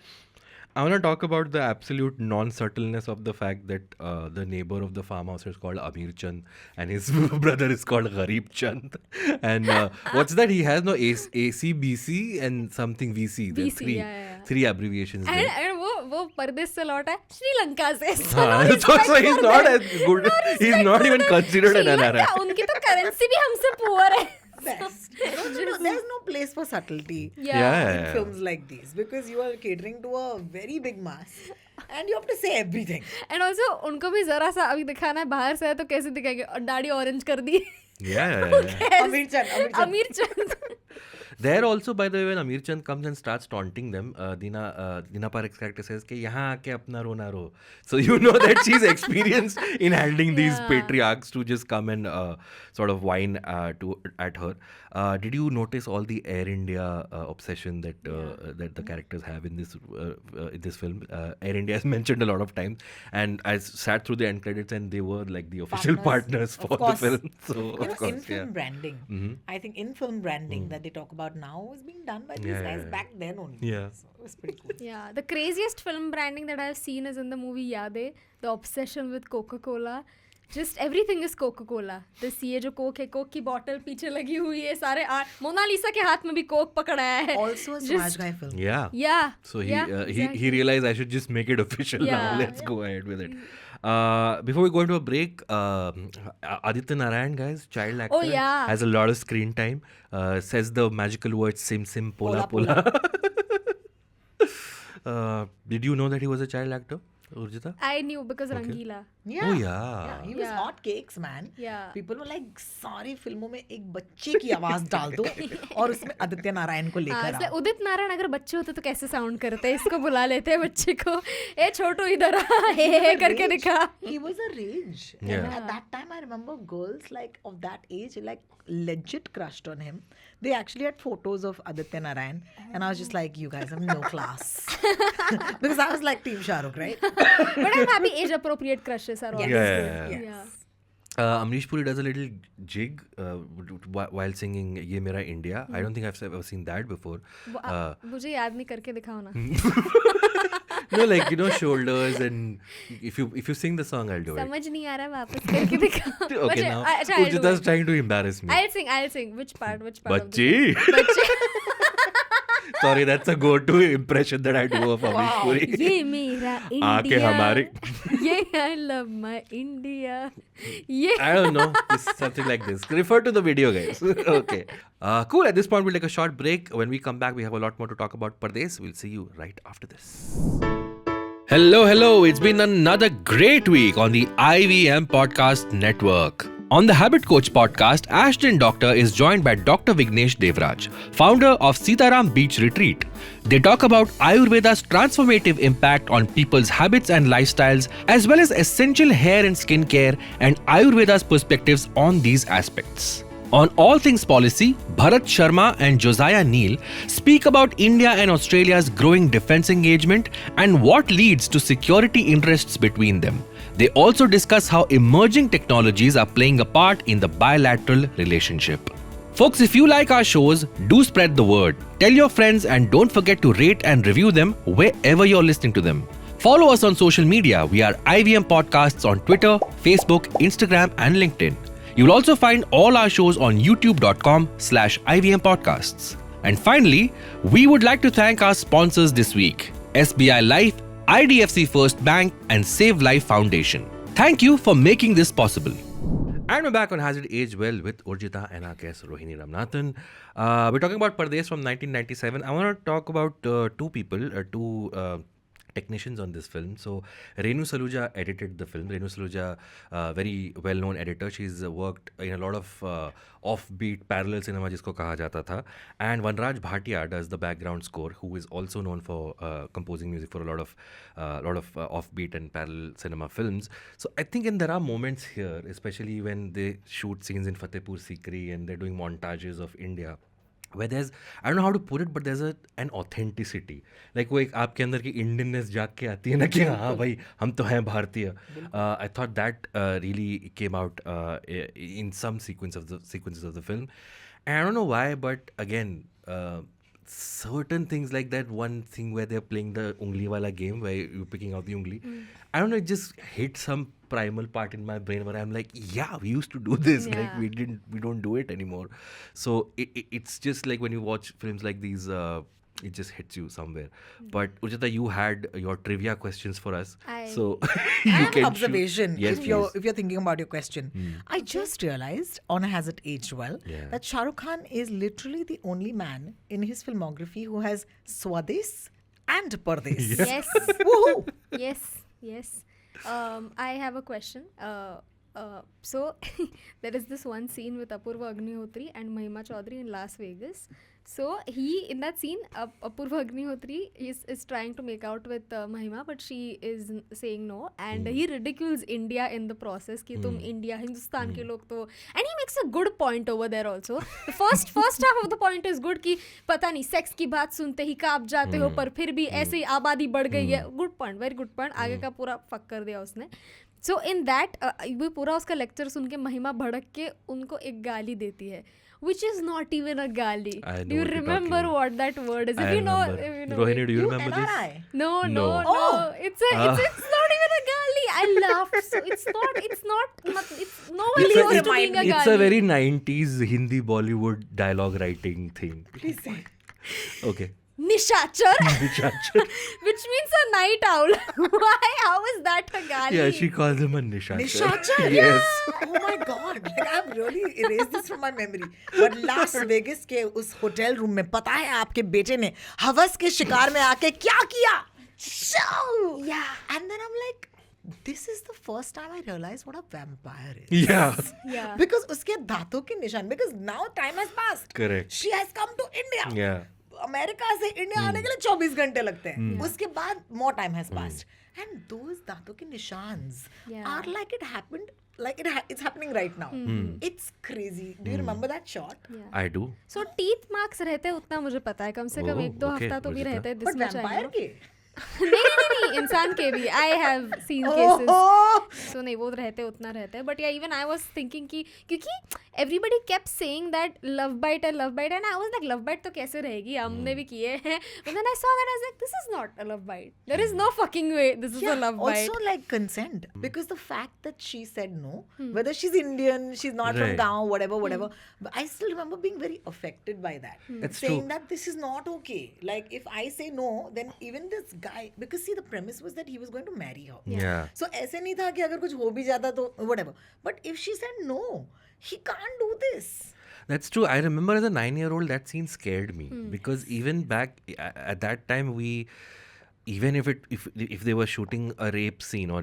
I want to talk about the absolute non-subtleness of the fact that the neighbor of the farmhouse is called Amir Chand and his brother is called Gharib Chand. And what's that? He has no ACBC and something VC. There are VC, yeah. three abbreviations there. And वो परदेश से लौटा है श्रीलंका से. So हाँ, no respect so he's for not them. as good. No He's respect not for even them. considered an Sri NRI. Lanka, उनकी तो currency भी हमसे पुअर है. Best. There's no place for subtlety Yeah. in films like these because you are catering to a very big mass and you have to say everything. And also उनको भी जरा सा अभी दिखाना है बाहर से है तो कैसे दिखाएंगे और दाढ़ी ऑरेंज कर दी. Yeah. Amir Chand. अमीर चंद. There also, by the way, when Amir Chand comes and starts taunting them, Dina Parekh's character says कि यहाँ आके अपना रो ना रो. So you know that she's experienced in handling these patriarchs to just come and sort of whine at her. Did you notice all the Air India obsession that that the characters have in this film? Air India is mentioned a lot of times, and I sat through the end credits and they were like the official partners for the course. film. So of course, in-film branding. I think in-film branding that they talk about now was being done by these guys back then only. Yeah. So it was pretty cool. Yeah, the craziest film branding that I've seen is in the movie Yadein, the obsession with Coca-Cola. Just everything is Coca-Cola. This ये जो Coke है Coke की bottle पीछे लगी हुई है सारे Mona Lisa के हाथ में भी कोक पकड़ाया है. Also a Subhash Ghai film. Yeah. Yeah. So exactly. he realized I should just make it official now. Yeah. Let's go ahead with it. Before we go into a break, Aditya Narayan, guys, child actor, yeah. has a lot of screen time. Says the magical words sim sim pola pola. Did you know that he was a child actor, Urjita? I knew because Rangila. Yeah. Oh yeah. He was hot cakes, man. Yeah. People were like, सारी फिल्मों में एक बच्चे की आवाज डाल दो और उसमें आदित्य नारायण को लेकर इसलिए आओ. उदित नारायण अगर बच्चे होते तो कैसे साउंड करते. इसको बुला लेते हैं बच्चे को. ए छोटू इधर आ हे करके दिखा. He was a rage. Yeah. And at that time, I remember girls like of that age, like legit crushed on him. They actually had photos of Aditya Narayan, and I was just like, you guys have no class. Because I was like Team Shah Rukh, right? But I'm happy age appropriate crushes are always Yeah, good. yeah, yeah. Amrish Puri does a little jig while singing Ye Mera India. I don't think I've ever seen that before. मुझे याद नहीं करके दिखाओ ना. No, like, shoulders, and if you sing the song, I'll do it. समझ नहीं आ रहा, वापस करके दिखाओ. Okay, now अच्छा, I'll do Urjita's it. trying to embarrass me. I'll sing. Which part? Bachchi. Sorry, that's a go-to impression that I do of Amrish Puri. ये मेरा आके इंडिया. हमारे. ये I love my India. ये. I don't know. It's something like this. Refer to the video, guys. Okay. Cool. At this point, we'll take a short break. When we come back, we have a lot more to talk about Pardes. We'll see you right after this. Hello. It's been another great week on the IVM Podcast Network. On the Habit Coach podcast, Ashton Doctor is joined by Dr. Vignesh Devraj, founder of Sitaram Beach Retreat. They talk about Ayurveda's transformative impact on people's habits and lifestyles, as well as essential hair and skin care and Ayurveda's perspectives on these aspects. On All Things Policy, Bharat Sharma and Josiah Neal speak about India and Australia's growing defense engagement and what leads to security interests between them. They also discuss how emerging technologies are playing a part in the bilateral relationship. Folks, if you like our shows, do spread the word. Tell your friends and don't forget to rate and review them wherever you're listening to them. Follow us on social media. We are IVM Podcasts on Twitter, Facebook, Instagram, and LinkedIn. You'll also find all our shows on youtube.com/IVM Podcasts. And finally, we would like to thank our sponsors this week: SBI Life, IDFC First Bank, and Save Life Foundation. Thank you for making this possible. And we're back on Has It Aged Well with Urjita and our guest Rohini Ramnathan. We're talking about Pardes from 1997. I want to talk about two people, two technicians on this film. So Renu Saluja edited the film. Renu Saluja, very well-known editor. She's worked in a lot of offbeat parallel cinema, jisko kaha jata tha. And Vanraj Bhatia does the background score, who is also known for composing music for a lot of offbeat and parallel cinema films. So I think there are moments here, especially when they shoot scenes in Fatehpur Sikri and they're doing montages of India, where there's, I don't know how to put it, but there's an authenticity. Like वो एक आपके अंदर की Indianness जाग के आती है ना कि हाँ भाई हम तो हैं भारतीय. I thought that really came out in some sequences of the film. And I don't know why, but again, certain things like that one thing where they're playing the ungli wala game where you're picking out the ungli. I don't know, it just hit some primal part in my brain where I'm like, yeah, we used to do this. Yeah. Like we don't do it anymore. So it's just like when you watch films like these, it just hits you somewhere. But Urjita, you had your trivia questions for us. So I have an observation Yes, if you're thinking about your question. I just realized on Has It Aged Well that Shah Rukh Khan is literally the only man in his filmography who has Swades and Pardes. Yes. Woohoo! Yes. I have a question. So there is this one scene with Apurva Agnihotri and Mahima Chaudhry in Las Vegas. So in that scene, Apurva Agnihotri is trying to make out with Mahima, but she is saying no, and he ridicules India in the process. Ki tum India, Hindustan ke log to, and he makes a good point over there also. The first half of the point is good कि पता नहीं sex की बात सुनते ही काँप जाते हो, पर फिर भी ऐसे ही आबादी बढ़ गई है. Good point, very good point. आगे का पूरा fuck कर दिया उसने. So in that, वो पूरा उसका lecture सुन के महिमा भड़क के उनको एक गाली देती है, which is not even a gali. Do you remember what that word is? If you know, Rohini, do you remember this? NRI. No. Oh. It's not even a gali. I laughed. So it's no one is used to being a gali. It's a very 90s Hindi Bollywood dialogue writing thing. Please say. Okay. Nishachar, which means a night owl. Why? How is that a gali? Yeah, she calls him a Nishachar. Nishachar? Yes. Oh my God. Like, I've really erased this from my memory. But Las Vegas के उस hotel room में पता है आपके बेटे ने हवस के शिकार में आके क्या किया? Show! Yeah. And then I'm like, this is the first time I realized what a vampire is. Yeah. Because उसके दांतों के निशान. Because now time has passed. Correct. She has come to India. Yeah. America से India आने के लिए 24 घंटे लगते हैं. उसके बाद more time has passed. And those दांतों के निशान्स are like it happened, like it's happening right now. It's crazy. Do you remember that shot? Yeah. I do. So teeth marks रहते हैं उतना मुझे पता है, कम से कम 1-2 हफ्ता तो भी रहते हैं. But vampire के? नहीं, इंसान के भी I have seen cases. So नहीं, वो रहते उतना रहता है. But yeah, even I was thinking कि क्योंकि everybody kept saying that love bite and I was like, love bite तो कैसे रहेगी, हमने भी किए हैं. But then I saw that, I was like, this is not a love bite. There is no fucking way this is a love bite. Also like consent, because the fact that she said no, whether she's Indian, she's not from Right. Gaon, whatever, but I still remember being very affected by that. It's saying true. that this is not okay. Like if I say no, then even this guy, because see the premise was that he was going to marry her. Yeah. So ऐसे नहीं था कि अगर कुछ हो भी जाता तो whatever. But if she said no, he can't do this. That's true. I remember as a 9-year-old, that scene scared me because even back at that time, even if they were shooting a rape scene or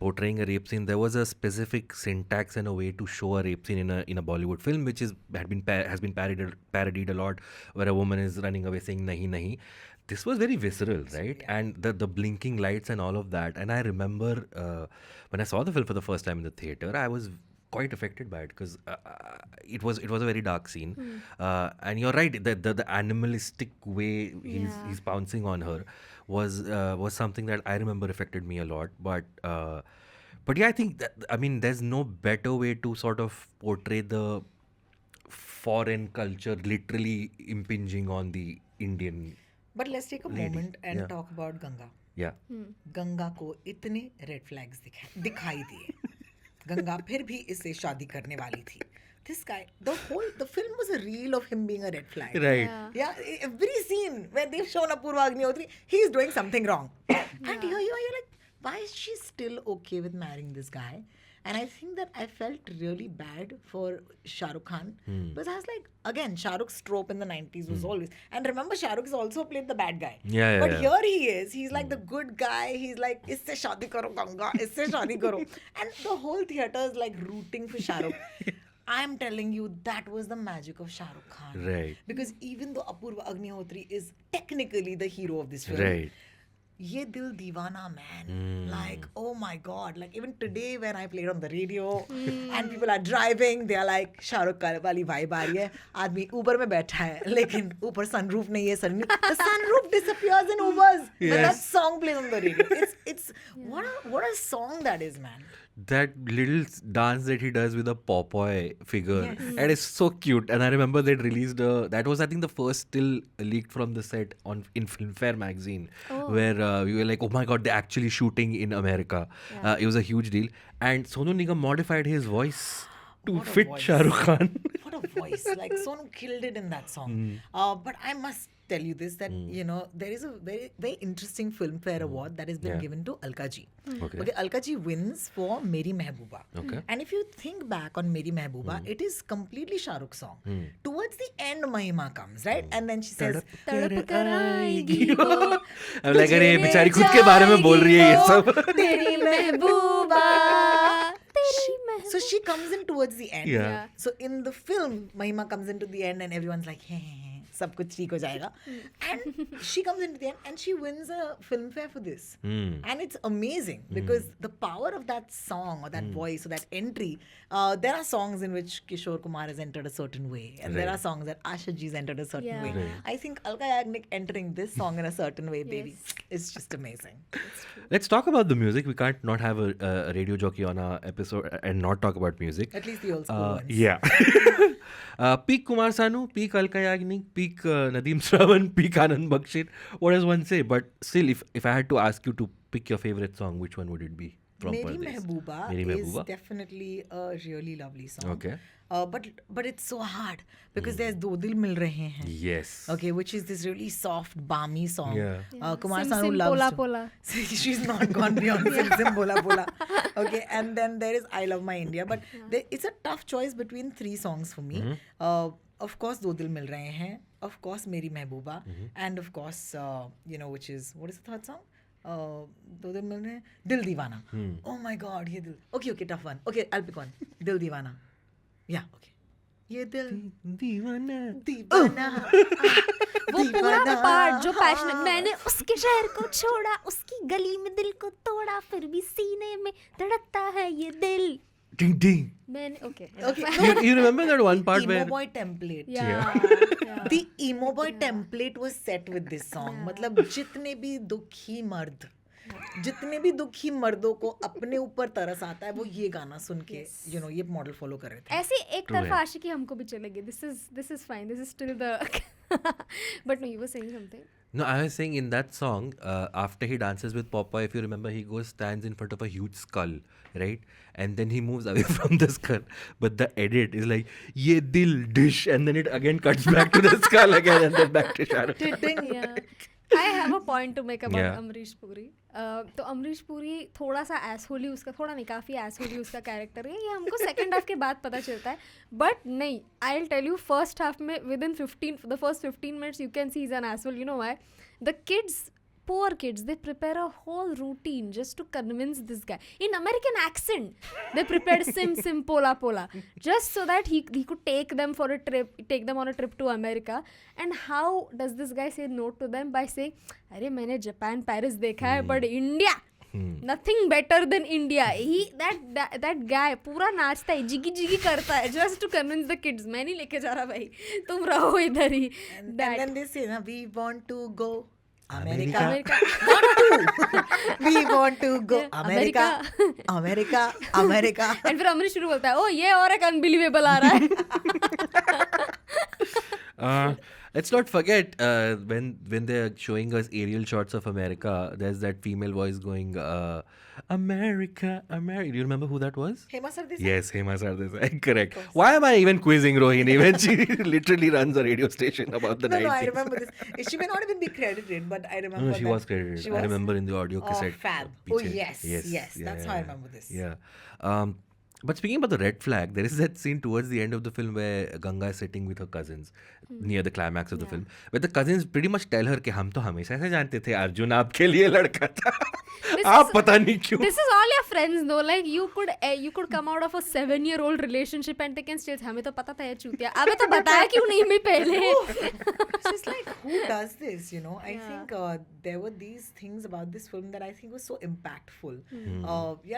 portraying a rape scene, there was a specific syntax and a way to show a rape scene in a Bollywood film, which has been parodied a lot, where a woman is running away saying nahi nahi. This was very visceral, right? Yeah. And the blinking lights and all of that. And I remember when I saw the film for the first time in the theater, I was quite affected by it because it was a very dark scene. And you're right, the animalistic way he's pouncing on her was something that I remember affected me a lot. But yeah, I think there's no better way to sort of portray the foreign culture literally impinging on the Indian. But let's take a Lady. moment and Yeah. talk about Ganga. Yeah. Ganga को इतने red flags दिखाई दिए. गंगा फिर भी इससे शादी करने वाली थी. This guy, the film was a reel of him being a red flag. Right. Yeah, every scene where they've shown Apurva Agnihotri, he's doing something wrong. And here you are, you're like, why is she still okay with marrying this guy? And I think that I felt really bad for Shah Rukh Khan. Because I was like, again, Shah Rukh's trope in the 90s was always... And remember, Shah Rukh has also played the bad guy. Yeah, But yeah. here he is. He's like the good guy. He's like, isse shaadi karo Ganga, isse shaadi karo. And the whole theatre is like rooting for Shah Rukh. I'm telling you, that was the magic of Shah Rukh Khan. Right. Because even though Apurva Agnihotri is technically the hero of this film, Right. Ye Dil Deewana, man. Like, oh my God. Like, even today when I played on the radio and people are driving, they are like, Shah Rukh wali vibe aa rahi hai. Aadmi Uber mein baitha hai. Lekin upar sunroof nahi hai. The sunroof disappears in Ubers when that Yes. song plays on the radio. It's what a song that is, man. That little dance that he does with a Popeye figure, Yes. and it's so cute. And I remember they'd released that was, I think, the first still leaked from the set in Filmfare magazine, where we were like, oh my God, they're actually shooting in America. It was a huge deal. And Sonu Nigam modified his voice to What a fit voice. Shah Rukh Khan. What a voice. Like, Sonu killed it in that song. But I must tell you this, that, you know, there is a very, very interesting Filmfare award that has been Yeah. given to Alka Ji. Okay. Alka Ji wins for Meri Mehbooba. Okay. And if you think back on Meri Mehbooba, it is completely Shah Rukh's song. Towards the end, Mahima comes, right? And then she says, तड़प कर आएगी वो, I'm like, अरे बेचारी खुद के बारे में बोल रही है ये सब. तेरी महबूबा, तेरी महबूबा. So she comes in towards the end. Yeah. So in the film, Mahima comes into the end and everyone's like, hey, सब कुछ ठीक हो जाएगा. And she comes into the end and she wins a Filmfare for this. And it's amazing because the power of that song or that voice or that entry, there are songs in which Kishore Kumar has entered a certain way. And there Right. are songs that Asha Ji's entered a certain Yeah. way. Right. I think Alka Yagnik entering this song in a certain way, baby, is just amazing. Let's talk about the music. We can't not have a radio jockey on our episode and not talk about music. At least the old school ones. Yeah. Peak Kumar Sanu, peak Alka Yagnik, peak Nadeem-Shravan, peak Anand Bakshit. What does one say? But still, if I had to ask you to pick your favorite song, which one would it be from Meri Pardes? Mehbooba Meri is Mehbooba. definitely a really lovely song. Okay. But it's so hard because there's Do Dil Mil Rahe Hain. Yes. Okay, which is this really soft, balmy song. Yeah. Kumar Sim Sanu Sim loves Pola to- Pola. She's not gone beyond Sim Sim Bola Bola. Okay, and then there is I Love My India. But it's a tough choice between three songs for me. Of course, Do Dil Mil Rahe Hain. Of course, Meri Mehbooba. And of course, which is, what is the third song? Do Dil Mil Rahe Hain? Dil Deewana. Oh my God, ye Dil. Okay, tough one. Okay, I'll pick one. Dil Deewana. Yeah, okay. ये दिल Deewana. दीवाना वो पूरा दीवाना, part जो हाँ। Passionate, मैंने उसके शहर को छोड़ा, उसकी गली में दिल को तोड़ा, फिर भी सीने में धड़कता है ये दिल. Ding ding. मैंने okay. You remember that one part emo where boy template. Yeah. The emo boy template was set with this song. मतलब जितने भी दुखी मर्दों को अपने ऊपर तरस आता है वो ये गाना सुन के ये मॉडल फॉलो कर रहे थे. ऐसी एक तरफा आशिकी हमको भी चलेगी. This is fine. This is still the but no, you were saying something. No, I was saying in that song, after he dances with Popeye, if you remember, he stands in front of a huge skull, right? And then he moves away from the skull. But the edit is like, ye dil dish, and then it again cuts back to the skull again, and then back to Shah Rukh Khan. Yeah. I have a point to make about Amrish Puri. तो अमरीश पुरी थोड़ा सा एसहोली उसका, थोड़ा नहीं काफ़ी एसहोली उसका character है. ये हमको सेकंड हाफ के बाद पता चलता है. बट नहीं, I will tell you first half में with in the first 15 minutes you can see is an asshole. You know why? The kids, poor kids, they prepare a whole routine just to convince this guy in American accent. They prepared sim pola just so that he could take them on a trip to America. And how does this guy say no to them? By saying, अरे मैंने Japan Paris देखा है, but India nothing better than India. That guy पूरा नाचता है, जिगी करता है just to convince the kids. मैं नहीं लेके जा रहा भाई, तुम रहो इधर ही. And then they say, we want to go America. We want to go America. And फिर अमरीश शुरू बोलता है, ओ ये और एक अनबिलीवेबल आ रहा है. Let's not forget when they're showing us aerial shots of America, there's that female voice going, America. Do you remember who that was? Hema Sardesai. Yes, Hema Sardesai. Correct. Why am I even quizzing Rohini when she literally runs a radio station about the 90s? No, I remember this. She may not even be credited, but I remember. No, she was credited. I remember in the audio cassette. Oh, fab. Oh, yes. That's how I remember this. Yeah. But speaking about the red flag, there is that scene towards the end of the film where Ganga is sitting with her cousins near the climax of the film, where the cousins pretty much tell her कि हम तो हमेशा से जानते थे अर्जुन आपके लिए लड़का था. आप पता नहीं क्यों. This is all your friends though. Like you could come out of a 7-year-old relationship and they can still हमें तो पता था ये चूतिया. अबे तो बताया क्यों नहीं मैं पहले. It's just like, who does this? I think there were these things about this film that I think was so impactful.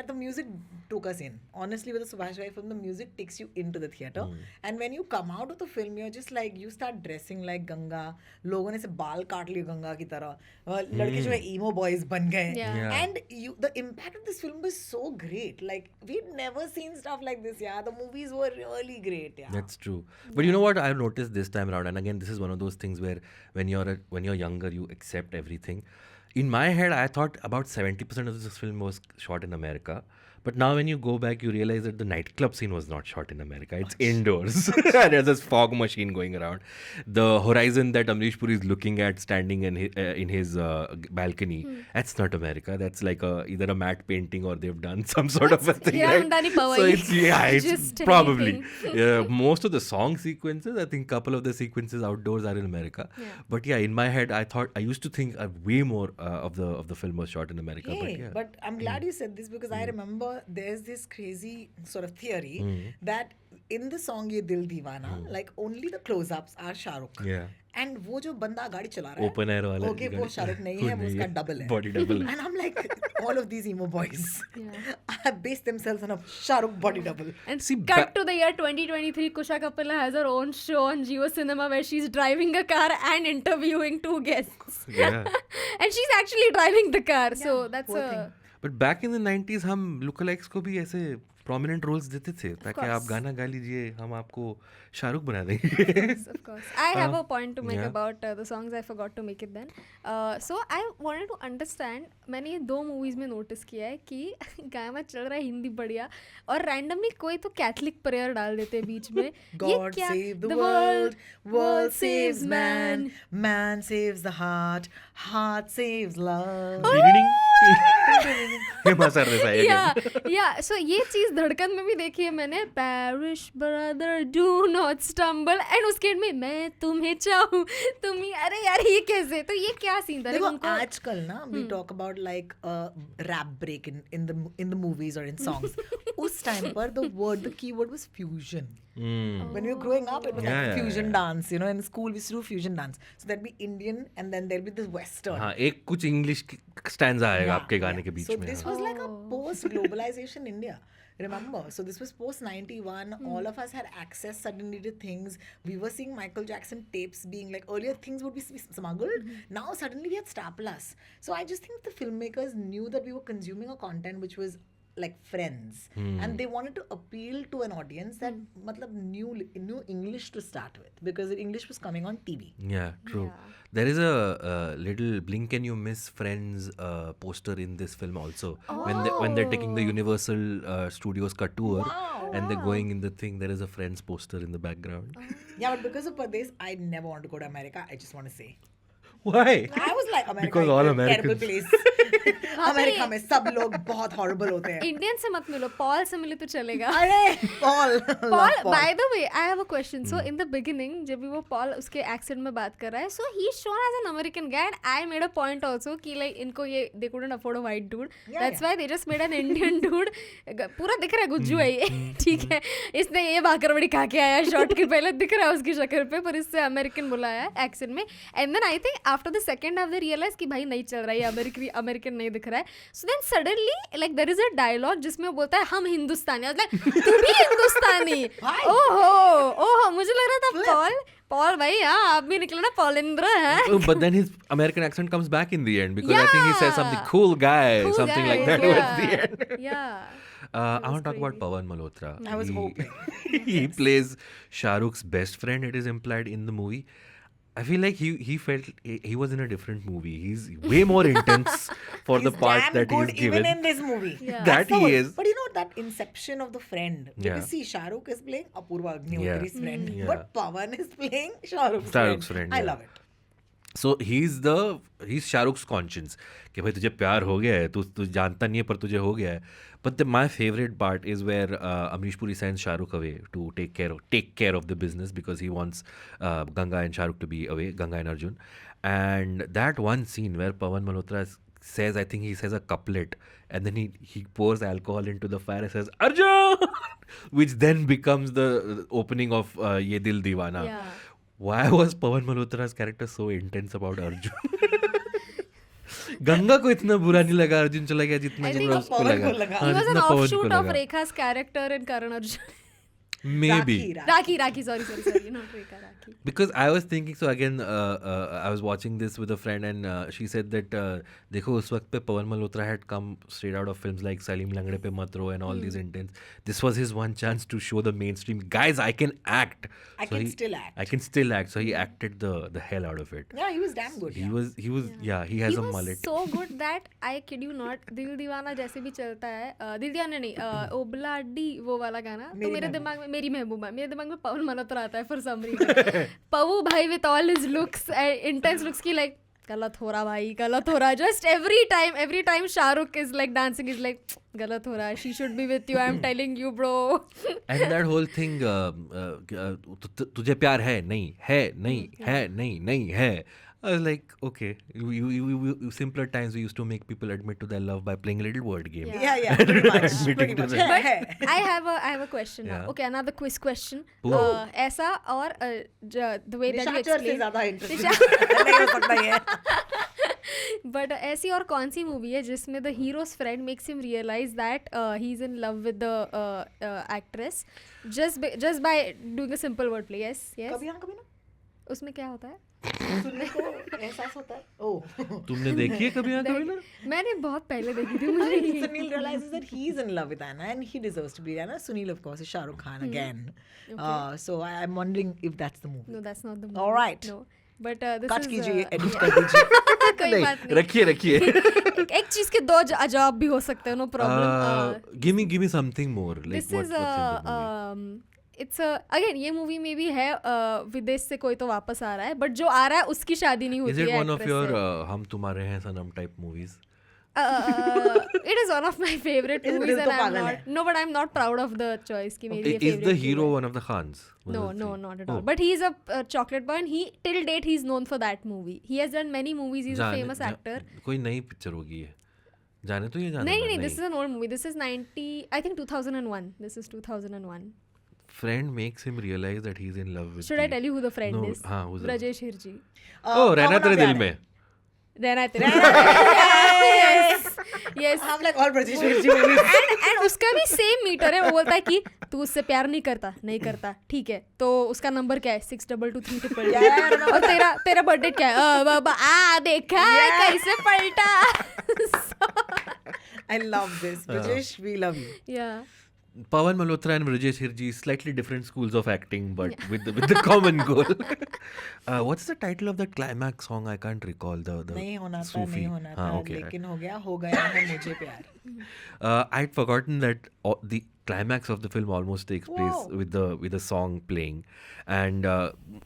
The music took us in. Honestly, with the Subhash Ghai film, the music takes you into the theatre. And when you come out of the film, you're just like, you start dressing like Ganga. लोगों ने से बाल काट लिए गंगा की तरह. लड़के जो है emo boys बन गए. And the impact of this film was so great. Like, we'd never seen stuff like this. The movies were really great. That's true. But you know what I've noticed this time around, and again, this is one of those things where when you're younger, you accept everything. In my head, I thought about 70% of this film was shot in America. But now when you go back, you realize that the nightclub scene was not shot in America. It's indoors. There's this fog machine going around. The horizon that Amrish Puri is looking at standing in his balcony, that's not America. That's like either a matte painting or they've done some sort of a thing. Right? So it's probably. Most of the song sequences, I think a couple of the sequences outdoors are in America. But in my head, I used to think way more of the film was shot in America. But I'm glad you said this because I remember there's this crazy sort of theory that in the song Ye Dil Deewana, like only the close-ups are Shah Rukh. Yeah. And वो जो बंदा गाड़ी चला रहा है, open air वाला, okay, वो शाह रुख नहीं है, वो उसका double है, body double. And I'm like, all of these emo boys have based themselves on a Shah Rukh body double. And cut to the year 2023, Kusha Kapila has her own show on Jio Cinema where she's driving a car and interviewing 2 guests. Yeah. And she's actually driving the car, so that's a... But back in the 90s, हम lookalikes को भी ऐसे prominent roles देते थे ताकि आप गाना गा लीजिए, हम आपको शाहरुख बना देंगे. Of course. I have a point to make about the songs. I forgot to make it then. So I wanted to understand, मैंने ये 2 movies में notice किया है कि गाना चल रहा है हिंदी बढ़िया और randomly कोई तो Catholic prayer डाल देते हैं बीच में. God save the world, world saves man, man saves the heart, heart saves love. Yeah. So ये चीज धड़कन में भी देखी है मैंने. Parish brother, do not stumble. And उसके में मैं तुम्हें चाहूँ, तुम्ही, अरे यार ये कैसे? तो ये क्या सीन था? देखो आजकल ना we talk about like a rap break in the movies or in songs. उस time पर the keyword was fusion. When we were growing up, it was like fusion dance. In school we used to do fusion dance. So there'd be Indian and then there'd be this Western. हाँ, एक कुछ English stanza आएगा आपके गाने के बीच में. So this was like a post-globalization India. Remember? So this was post 91. All of us had access suddenly to things. We were seeing Michael Jackson tapes being like, earlier things would be smuggled. Now suddenly we had Star Plus. So I just think the filmmakers knew that we were consuming a content which was like Friends, and they wanted to appeal to an audience that matlab knew English to start with, because English was coming on TV. Yeah, true. Yeah. There is a little blink and you miss Friends poster in this film also. When they're taking the Universal Studios cut tour and they're going in the thing, there is a Friends poster in the background. Yeah, but because of Pardes, I never want to go to America. I just want to say. Why? I was like, America Because is all a Americans. terrible place. America में सब लोग बहुत horrible होते हैं. Indian से मत मिलो, Paul से मिले तो चलेगा. अरे Paul by the way I have a question. So in the beginning जब भी वो पॉल उसके एक्सेंट में बात कर रहा है, so he is shown as an American guy, and I made a point also कि लाइक इनको ये they couldn't afford a white dude, that's why they just made an Indian dude. पूरा दिख रहा है गुज्जू है ये, ठीक है, इसने ये भाकरवड़ी खा के आया, शॉर्ट के पहले दिख रहा है उसकी शक्ल पे, पर इससे अमेरिकन बुलाया है एक्सेंट में. And then I think after the second half they realise कि भाई नहीं चल रहा है, ये अमेरिकन नहीं दिख रहा है. So then suddenly like there is a dialogue जिसमें वो बोलता है हम हिंदुस्तानी. आई वाज लाइक तू भी हिंदुस्तानी? ओहो मुझे लग रहा था पॉल भाई, हाँ आप भी निकले ना पॉलिंद्र है. But then his American accent comes back in the end, because I think he says something cool guy, something like that towards the end. Yeah. I want to talk about Pawan Malhotra. I was hoping. He plays Shah Rukh's best friend, it is implied in the movie. I feel like he felt he was in a different movie. He's way more intense for the part damn that good he's given. even in this movie. Yeah. That he is. But you know that inception of the friend. Yeah. Because see, Shah Rukh is playing Apurva Agnihotri's friend, Yeah. but Pawan is playing Shah Rukh's Shah Rukh's friend, I yeah. love it. So he's Shah Rukh's conscience. कि भाई तुझे प्यार हो गया है, तू जानता नहीं है पर तुझे हो गया है. But my favorite part is where Amrish Puri sends Shah Rukh away to take care of the business, because he wants Ganga and Shah Rukh to be away, Ganga and Arjun. And that one scene where Pawan Malhotra says, I think he says a couplet, and then he pours alcohol into the fire and says Arjun, which then becomes the opening of Ye Dil Deewana. Yeah. Why was Pawan Malhotra's character so intense about Arjun? Ganga को इतना बुरा नहीं लगा, अर्जुन चला गया जितना उसको लगा. He was an offshoot of Rekha's character in Karan Arjun. Maybe. Raki, sorry, not Rekha, Raki. Because I was thinking, so again, I was watching this with a friend, and she said that देखो उस वक्त पे Pawan Malhotra had come straight out of films like Salim Langde Pe Mat Ro and all these intense. This was his one chance to show the mainstream, guys, I can act. I can still act. So he acted the hell out of it. Yeah, he was damn good. He was he has a mullet. So good that I kid you not, दिल दीवाना जैसे भी चलता है, दिल दीवाना नहीं, ओबला अड्डी वो वाला गाना, तो मेरे दिमाग में मेरी महबूबा, मेरे दिमाग में पवन मल्होत्रा आता है for some reason. पवू भाई with all his looks, intense looks की like गलत हो रहा भाई, गलत हो रहा. Just every time Shah Rukh is like dancing, is like गलत हो रहा. She should be with you, I'm telling you bro. And that whole thing, तुझे प्यार है नहीं है नहीं है. I was like, okay, you simpler times we used to make people admit to their love by playing a little word game. Yeah, pretty much. But I have a question now. Yeah. Okay, another quiz question. Ooh. ऐसा और the way that you निशाचर से explain. ज़्यादा interesting नहीं हो सकता ये. But ऐसी और कौन सी मूवी है जिसमें the hero's friend makes him realize that he's in love with the actress just by doing a simple wordplay? Yes. कभी हाँ कभी ना. उसमें क्या होता है? सुनने को एहसास होता है. Oh. तुमने देखी है कभी कभी ना? मैंने बहुत पहले देखी थी. मुझे Sunil realizes that he's in love with Anna and he deserves to be Anna. Sunil, of course, is Shah Rukh Khan again. So I'm wondering if that's the movie. No, that's not the movie. All right. No. But this Cut is कीजिए, edit कर दीजिए. कोई बात नहीं. रखिए. एक चीज के दो अजाब भी हो सकते हैं, no problem. Give me something more. Like This what's is in the movie? it's again ये मूवी में भी है, विदेश से कोई तो वापस आ रहा है, बट जो आ रहा है उसकी शादी नहीं होती Is है. it one of actress your से. हम तुम्हारे हैं सनम type movies? It is one of my favorite इस movies दिल and तो I'm पागल not. है. No, but I'm not proud of the choice कि मेरी ये Is favorite the movie hero है. one of the Khans? No, not at all. But he is a chocolate boy, and he till date he's known for that movie. He has done many movies. He's a famous actor. कोई नई picture होगी ये. जाने तो ये जाने. नहीं, this is an old movie. This is 2001. This is 2001. Friend makes him realize that he's in love with. Should I tell you who the friend No, is? हाँ, who's that? Brajesh Hirji. Oh, रहना तेरे दिल में. रहना तेरे. Yes. Yes. I'm like all British movies. And उसका भी same metre है. वो बोलता है कि तू उससे प्यार नहीं करता, ठीक है, तो उसका नंबर क्या है 6223 और तेरा बर्थडे क्या है बाबा देखा कैसे पलटा. I love this. Brijesh, we love you. Yeah. Pawan Malhotra and Brijesh Hirji, slightly different schools of acting, but with the common goal. What's the title of that climax song? I can't recall. The नहीं होना था, Sufi. नहीं होना था, Okay. लेकिन हो गया है मुझे प्यार. I'd forgotten that the climax of the film almost takes place with the song playing, and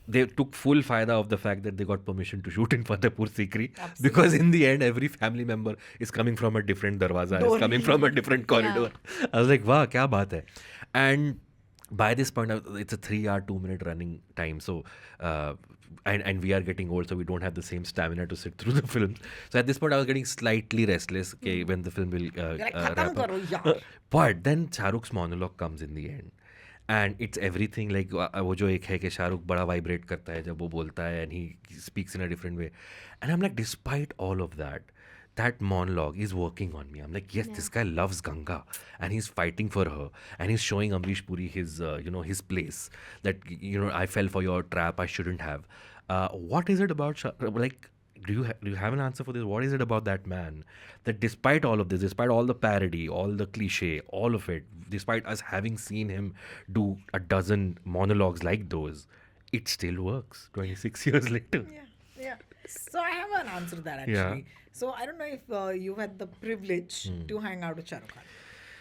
they took full fayda of the fact that they got permission to shoot in Fatehpur Sikri, because in the end every family member is coming from a different darwaza, is coming from a different corridor. I was like, wow, kya baat hai. And by this point it's a 3-hour 2-minute running time, so and we are getting old, so we don't have the same stamina to sit through the film. So at this point I was getting slightly restless when the film will wrap up. But then Shahrukh's monologue comes in the end, and it's everything like वो जो एक है कि शाहरुख बड़ा vibrate करता है जब वो बोलता है, and he speaks in a different way, and I'm like, despite all of that monologue is working on me. I'm like, yes, this guy loves Ganga and he's fighting for her, and he's showing Amrish Puri his his place, that I fell for your trap, I shouldn't have. What is it about like, do you have an answer for this? What is it about that man that despite all of this, despite all the parody, all the cliche, all of it, despite us having seen him do a dozen monologues like those, it still works 26 years later? Yeah. So I have an answer to that actually. Yeah. So I don't know if you had the privilege to hang out with Shah Rukh Khan.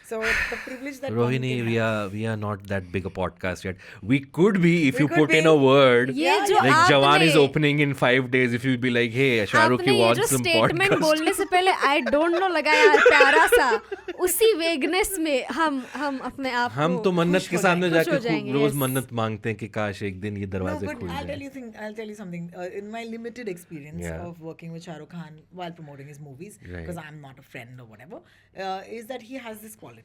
So the privilege that Rohini, we are not that big a podcast yet. We could be if We you could put in be. a word. ये जो Like Jawan is आपने- opening in 5 days. If you'd be like, hey, Shah Rukh, आपने you ये want जो some statement podcast? बोलने से पहले आई don't no लगाया प्यारा सा, उसी वेगनेस में हम अपने आप हम को तो मन्नत खुश के हो सामने जाएंगे, खुश हो जाके जाएंगे, रोज yes. मन्नत मांगते हैं कि काश एक दिन ये No, दरवाजे but खुल I'll जाए. tell you something. In my limited experience Yeah. of working with Shah Rukh Khan while promoting his movies, Right. because I'm not a friend or whatever, is that he has this quality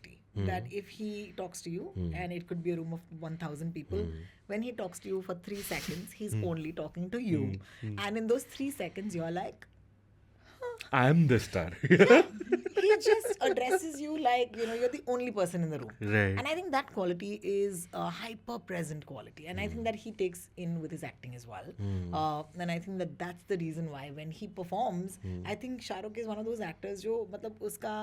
that if he talks to you, and it could be a room of 1,000 people, when he talks to you for 3 seconds, he's only talking to you. And in those 3 seconds, you're like, I'm the star. he just addresses you like you're the only person in the room. Right. And I think that quality is a hyper present quality, and I think that he takes in with his acting as well. And I think that that's the reason why when he performs, I think Shah Rukh is one of those actors जो मतलब उसका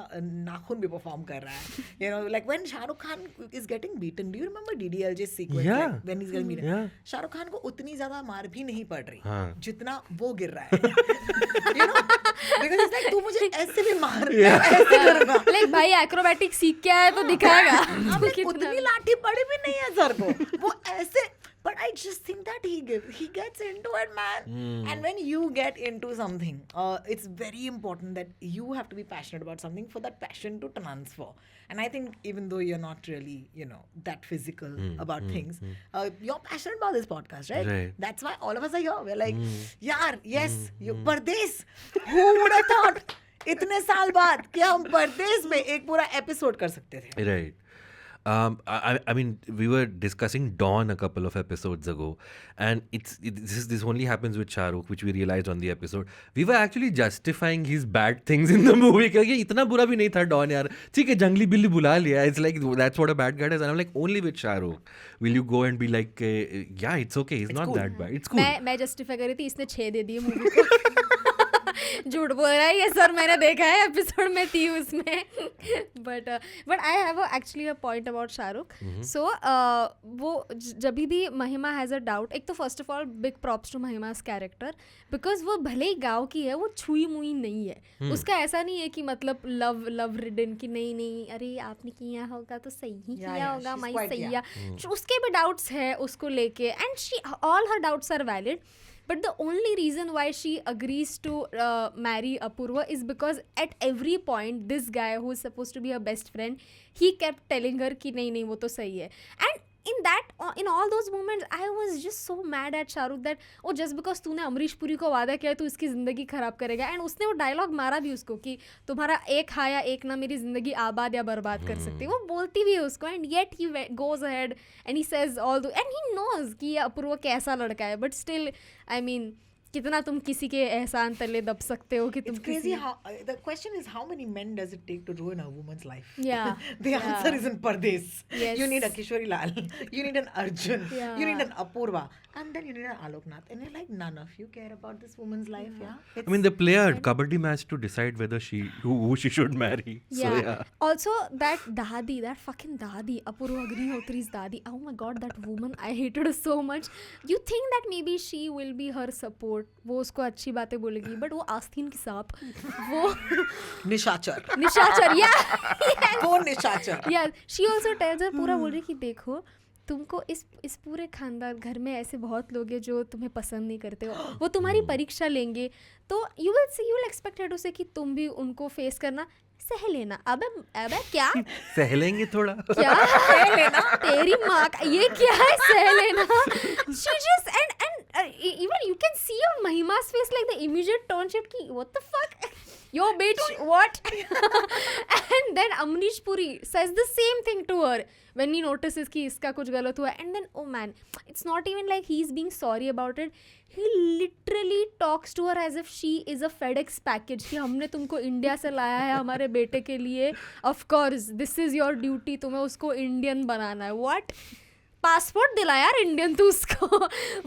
नाखून भी perform कर रहा है. Like when Shah Rukh Khan is getting beaten, do you remember DDLJ sequence? Yeah. Like when he's getting beaten? Yeah. Shah Rukh Khan को उतनी ज़्यादा मार भी नहीं पड़ रही हाँ. जितना वो गिर रहा है. Because it's like तू मुझे ऐसे भी मार, मैं ऐसे करूँगा. लाइक भाई एक्रोबैटिक सीख के आया तो दिखाएगा. अब उतनी लाठी पड़ी भी नहीं है सर को, वो ऐसे. But I just think that he gets into it, man. And when you get into something, it's very important that you have to be passionate about something for that passion to transfer. And I think even though you're not really, that physical about things, you're passionate about this podcast, right? Right. That's why all of us are here. We're like, yaar, yes, you Pardes. Who would have thought? इतने साल बाद कि हम परदेस में एक पूरा episode कर सकते थे. Right. I mean, we were discussing Dawn a couple of episodes ago, and this only happens with Shah Rukh, which we realized on the episode. We were actually justifying his bad things in the movie. क्योंकि इतना बुरा भी नहीं था Dawn यार. ठीक है, जंगली बिल्ली बुला लिया. It's like that's what a bad guy is, and I'm like, only with Shah Rukh will you go and be like, yeah, it's okay, he's not cool. that bad. It's cool. मैं justify कर रही थी, इसने 6 दे दिए movie को. झूठ बोल रहा है ये सर, मैंने देखा है, एपिसोड में थी उसमें. But I have actually a point about Shahrukh. सो वो जब भी महिमा हैज़ अ डाउट, एक तो first of all big props to Mahima's character, because वो भले ही गाँव की है, वो छुई मुई नहीं है. उसका ऐसा नहीं है कि मतलब लव रिडन की नहीं अरे आपने किया होगा तो सही ही किया होगा, माई सही है. उसके भी डाउट्स है उसको लेके, and she all her doubts are valid. But the only reason why she agrees to marry Apurva is because at every point this guy who is supposed to be her best friend, he kept telling her कि नहीं वो तो सही है. And in all those moments I was just so mad at Shah Rukh that just because तूने अमरीश पुरी को वादा किया तू इसकी ज़िंदगी ख़राब करेगा. एंड उसने वो डायलॉग मारा भी उसको कि तुम्हारा एक हाँ या एक ना मेरी ज़िंदगी आबाद या बर्बाद कर सकती है. वो बोलती भी है उसको, and yet he goes ahead and he says all and he knows कि ये अपूर्व कैसा लड़का है. बट स्टिल आई मीन कितना तुम किसी के एहसान तले दब सकते हो कि तुम It's crazy how the question is how many men does it take to ruin a woman's life? Yeah. The answer is in Pardes. Yes. You need a Kishori Lal. You need an Arjun. Yeah. You need an Apurva. And then you need an Aloknath. And you're like, none of you care about this woman's life, yeah? I mean, they play a kabaddi match to decide whether who she should marry. Yeah. So, yeah. Also, that Dadi, that fucking Dadi, Apurva Agnihotри's Dadi. Oh my god, that woman, I hated her so much. You think that maybe she will be her support. वो उसको अच्छी बातें बोलेगी, but वो आस्तीन की सांप, वो Nishachar. निशाचर, yeah. कौन निशाचर? Yeah, she also tells her पूरा बोल रही कि देखो तुमको इस पूरे खानदान घर में ऐसे बहुत लोग हैं जो तुम्हें पसंद नहीं करते हो, वो तुम्हारी परीक्षा लेंगे, तो you will expect her to say कि तुम भी उनको फेस करना, सह लेना. अबे क्या सह लेंगे थोड़ा. क्या सह लेना, तेरी माँ का ये क्या है सह लेना. She just and even you can see on Mahima's face like the immediate tone shift ki what the fuck, yo bitch, what. And then Amrish Puri says the same thing to her when he notices कि इसका कुछ गलत हुआ, and then oh man, it's not even like he's being sorry about it. He literally talks to her as if she is a FedEx package कि हमने तुमको India से लाया है हमारे बेटे के लिए, of course this is your duty, तुम्हें उसको इंडियन बनाना है. What? पासपोर्ट दिला यार इंडियन तू उसको,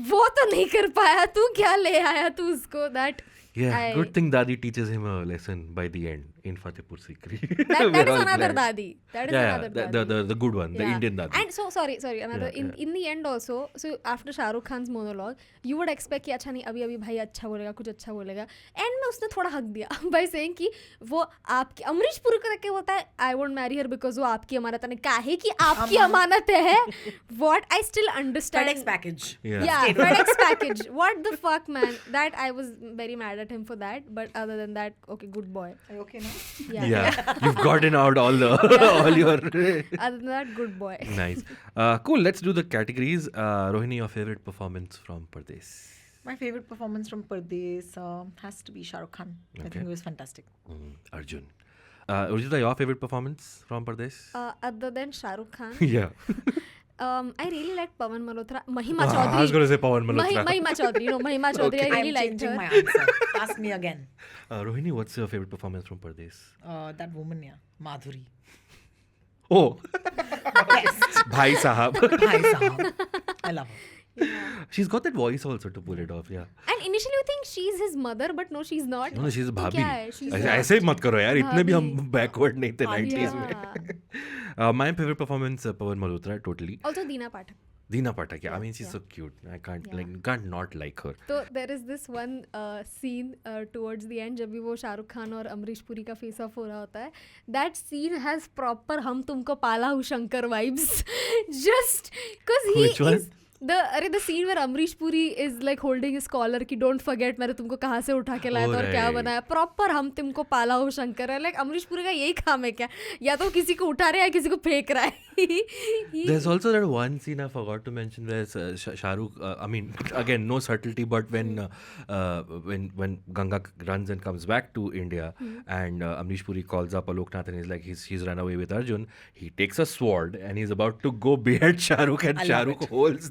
वो तो नहीं कर पाया, तू क्या ले आया तू उसको. That Yeah, good thing Dadi teaches him a lesson by the end in Fatehpur Sikri. that We're is all another glad. Dadi. That is another Dadi. The good one, the Yeah. Indian Dadi. And so sorry another in the end also, so after Shah Rukh Khan's monologue you would expect कि अच्छा नहीं अभी भाई अच्छा बोलेगा, कुछ अच्छा बोलेगा, एंड में उसने थोड़ा हक दिया by saying कि वो आपकी अमरीश पुरी को देख के होता है I won't marry her because वो आपकी अमानत है. काहे कि आपकी अमानत है. What? I still understand. FedEx package. Yeah, FedEx package. What the fuck, man? That I was very mad at him for that, but other than that, okay, good boy. Are you okay now? Yeah, you've gotten out all your. Other than that, good boy. Nice. Cool. Let's do the categories. Rohini, your favorite performance from Pardes? My favorite performance from Pardes has to be Shah Rukh Khan. I Okay. think it was fantastic. Arjun. Urjita, your favorite performance from Pardes? Other than Shah Rukh Khan, Yeah. I really like Pawan Malhotra. Mahima I was Chaudhry. going to say Pawan Malhotra. Mahima Chaudhry. No, Mahima Chaudhry. Okay. I really I'm liked changing her. my answer. Ask me again. Rohini, what's your favorite performance from Pardes? That woman, yeah, Madhuri. Oh, Best. Bhai Sahab. Bhai Sahab. I love her. She's got that voice also to pull it off, yeah. And initially you think she's his mother, but no, she's not. No, she's a तो bhabhi. क्या है? She's ऐसे ही मत करो यार, इतने भी हम भाभी. backward नहीं थे 90s Yeah. में. My favorite performance, Pawan Malhotra, totally. Also Deena Pathak. Deena Pathak, yeah. I mean, she's Yeah. so cute. I can't Yeah. can't not like her. तो there is this one scene towards the end जब भी वो शाहरुख खान और अमरीश पुरी का face of हो रहा होता है. That scene has proper हम तुमको पाला हूँ Shankar vibes. Just because he Which one? is the scene where Amrish Puri is like holding his collar कि don't forget मैंने तुमको कहाँ से उठा के लाया था और क्या right. बनाया. Proper हम तुमको पाला हो शंकर है. Like अमरीश पुरी का यही काम है क्या, या तो किसी को उठा रहा है या किसी को फेंक रहा है. There's also that one scene I forgot to mention where Shah Rukh, I mean, again, no subtlety, but when Ganga runs and comes back to India and Amrish Puri calls up Aloknath and he's like, he's run away with Arjun, he takes a sword and he's about to go behead Shah Rukh and I Shah love Rukh it. holds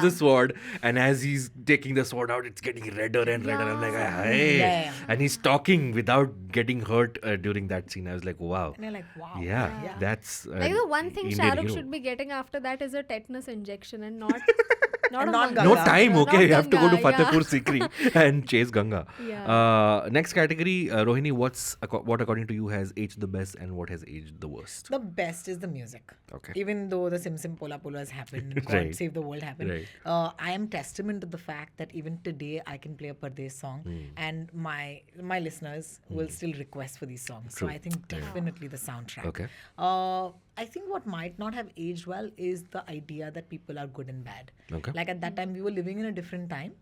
the sword, and as he's taking the sword out, it's getting redder and redder. I'm like, hey. Yeah. And he's talking without getting hurt during that scene. I was like, wow. And you're like, wow. Yeah, that's Like the one thing Indian Shah Rukh hero. should be getting after that is a tetanus injection and not And a not Ganga. No Ganga. time, Not okay? You have to go to Ganga, Fatehpur Sikri and chase Ganga. Yeah. Next category, Rohini, what according to you has aged the best and what has aged the worst? The best is the music. Okay. Even though the Sim Sim Pola Pola has happened and God Right. Save the World happened, Right. I am testament to the fact that even today I can play a Pardes song and my listeners will still request for these songs. True. So I think definitely the soundtrack. Okay. I think what might not have aged well is the idea that people are good and bad. Okay. Like at that time, we were living in a different time.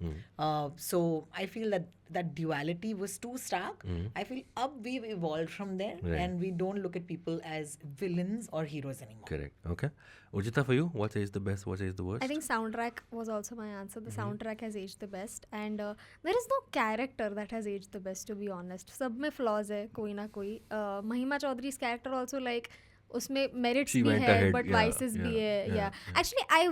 So I feel that duality was too stark. I feel we've evolved from there Right. and we don't look at people as villains or heroes anymore. Correct. Okay. Urjita, for you, what is the best, what is the worst? I think soundtrack was also my answer. The soundtrack has aged the best, and there is no character that has aged the best, to be honest. सब में flaws है कोई ना कोई. Mahima Chaudhry's character also, like उसमें merits She भी went है ahead, but yeah, vices भी है. Yeah. Actually, I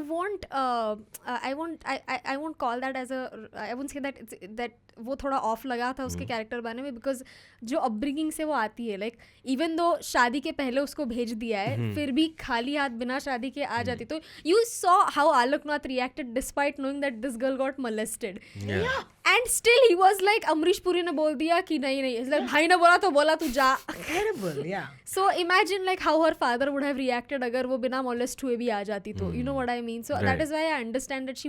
won't call that as a, I won't say that that वो थोड़ा ऑफ लगा था उसके कैरेक्टर बनाने में, बिकॉज जो अपब्रिंगिंग से वो आती है, लाइक इवन दो शादी के पहले उसको भेज दिया है, फिर भी खाली हाथ बिना शादी के आ जाती. तो you saw how Alok Nath reacted despite knowing that this girl got molested, and still he was like, Amrish Puri ने बोल दिया कि नहीं, लाइक भाई ने बोला तो बोला, तू जा. Terrible, yeah. So imagine like how her father would have reacted अगर वो बिना molest हुए भी आ जाती तो. You know what I mean? So that is why I understand that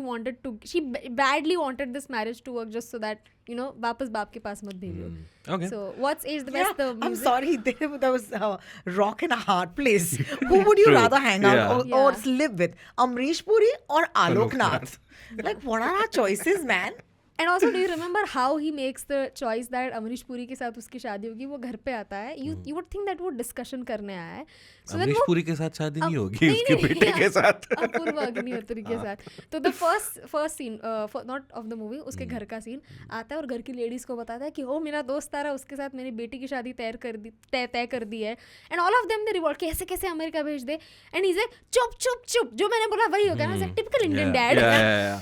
she badly wanted this marriage to work just so that, you know, वापस बाप के पास मत भेजो. Okay. So what's age the best? The I'm music? sorry, there was a rock and a hard place. Who would you True. rather hang out or Yeah. live with? Amrish Puri or Aloknath? Like, what are our choices, man? And also, do you remember how he makes the choice that Amrish Puri के साथ उसकी शादी होगी, वो घर पे आता है, you would think that वो डिस्कशन करने आया है. So अमरीश पुरी के साथ शादी नहीं होगी, उसके बेटे के साथ. अपूर्व अग्निहोत्री के साथ. तो the first scene, not of the movie, उसके घर का सीन आता है और घर की लेडीज को बताता है कि ओ मेरा दोस्त आ रहा है, उसके साथ मेरी बेटी की शादी तय कर दी है. And all of them they revolt कि ऐसे कैसे अमेरिका भेज दे. एंड ही इज चुप जो मैंने बोला वही होगा ना. Typical Indian dad.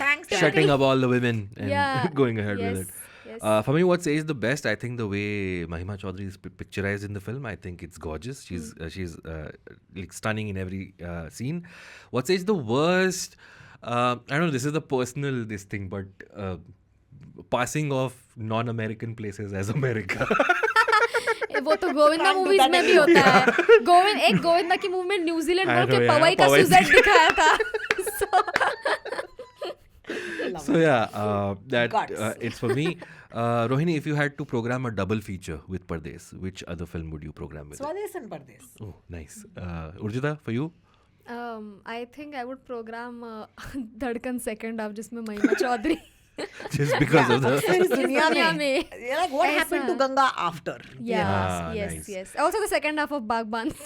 Thanks. Shutting up all the women and going ahead with it. Yes. For me, what says the best? I think the way Mahima Chaudhry is picturized in the film, I think it's gorgeous. She's like stunning in every scene. What says the worst? I don't know. This is the personal thing, but passing of non-American places as America. वो तो Govinda movies में भी होता है. गोविंदा की movie में New Zealand I बोल के know, yeah, पवाई का पवाई सुजेट दिखाया था. So yeah, that Guts. it's for me. Rohini, if you had to program a double feature with Pardes, which other film would you program with? Swades and Pardes. Oh, nice. Urjita, for you? I think I would program धड़कन second half जिसमें महिमा Chaudhary. Just because of the. अक्सर इस दुनिया दुनिया में में. you're like, what happened to Ganga after? nice. Yes. Also the second half of Bagban.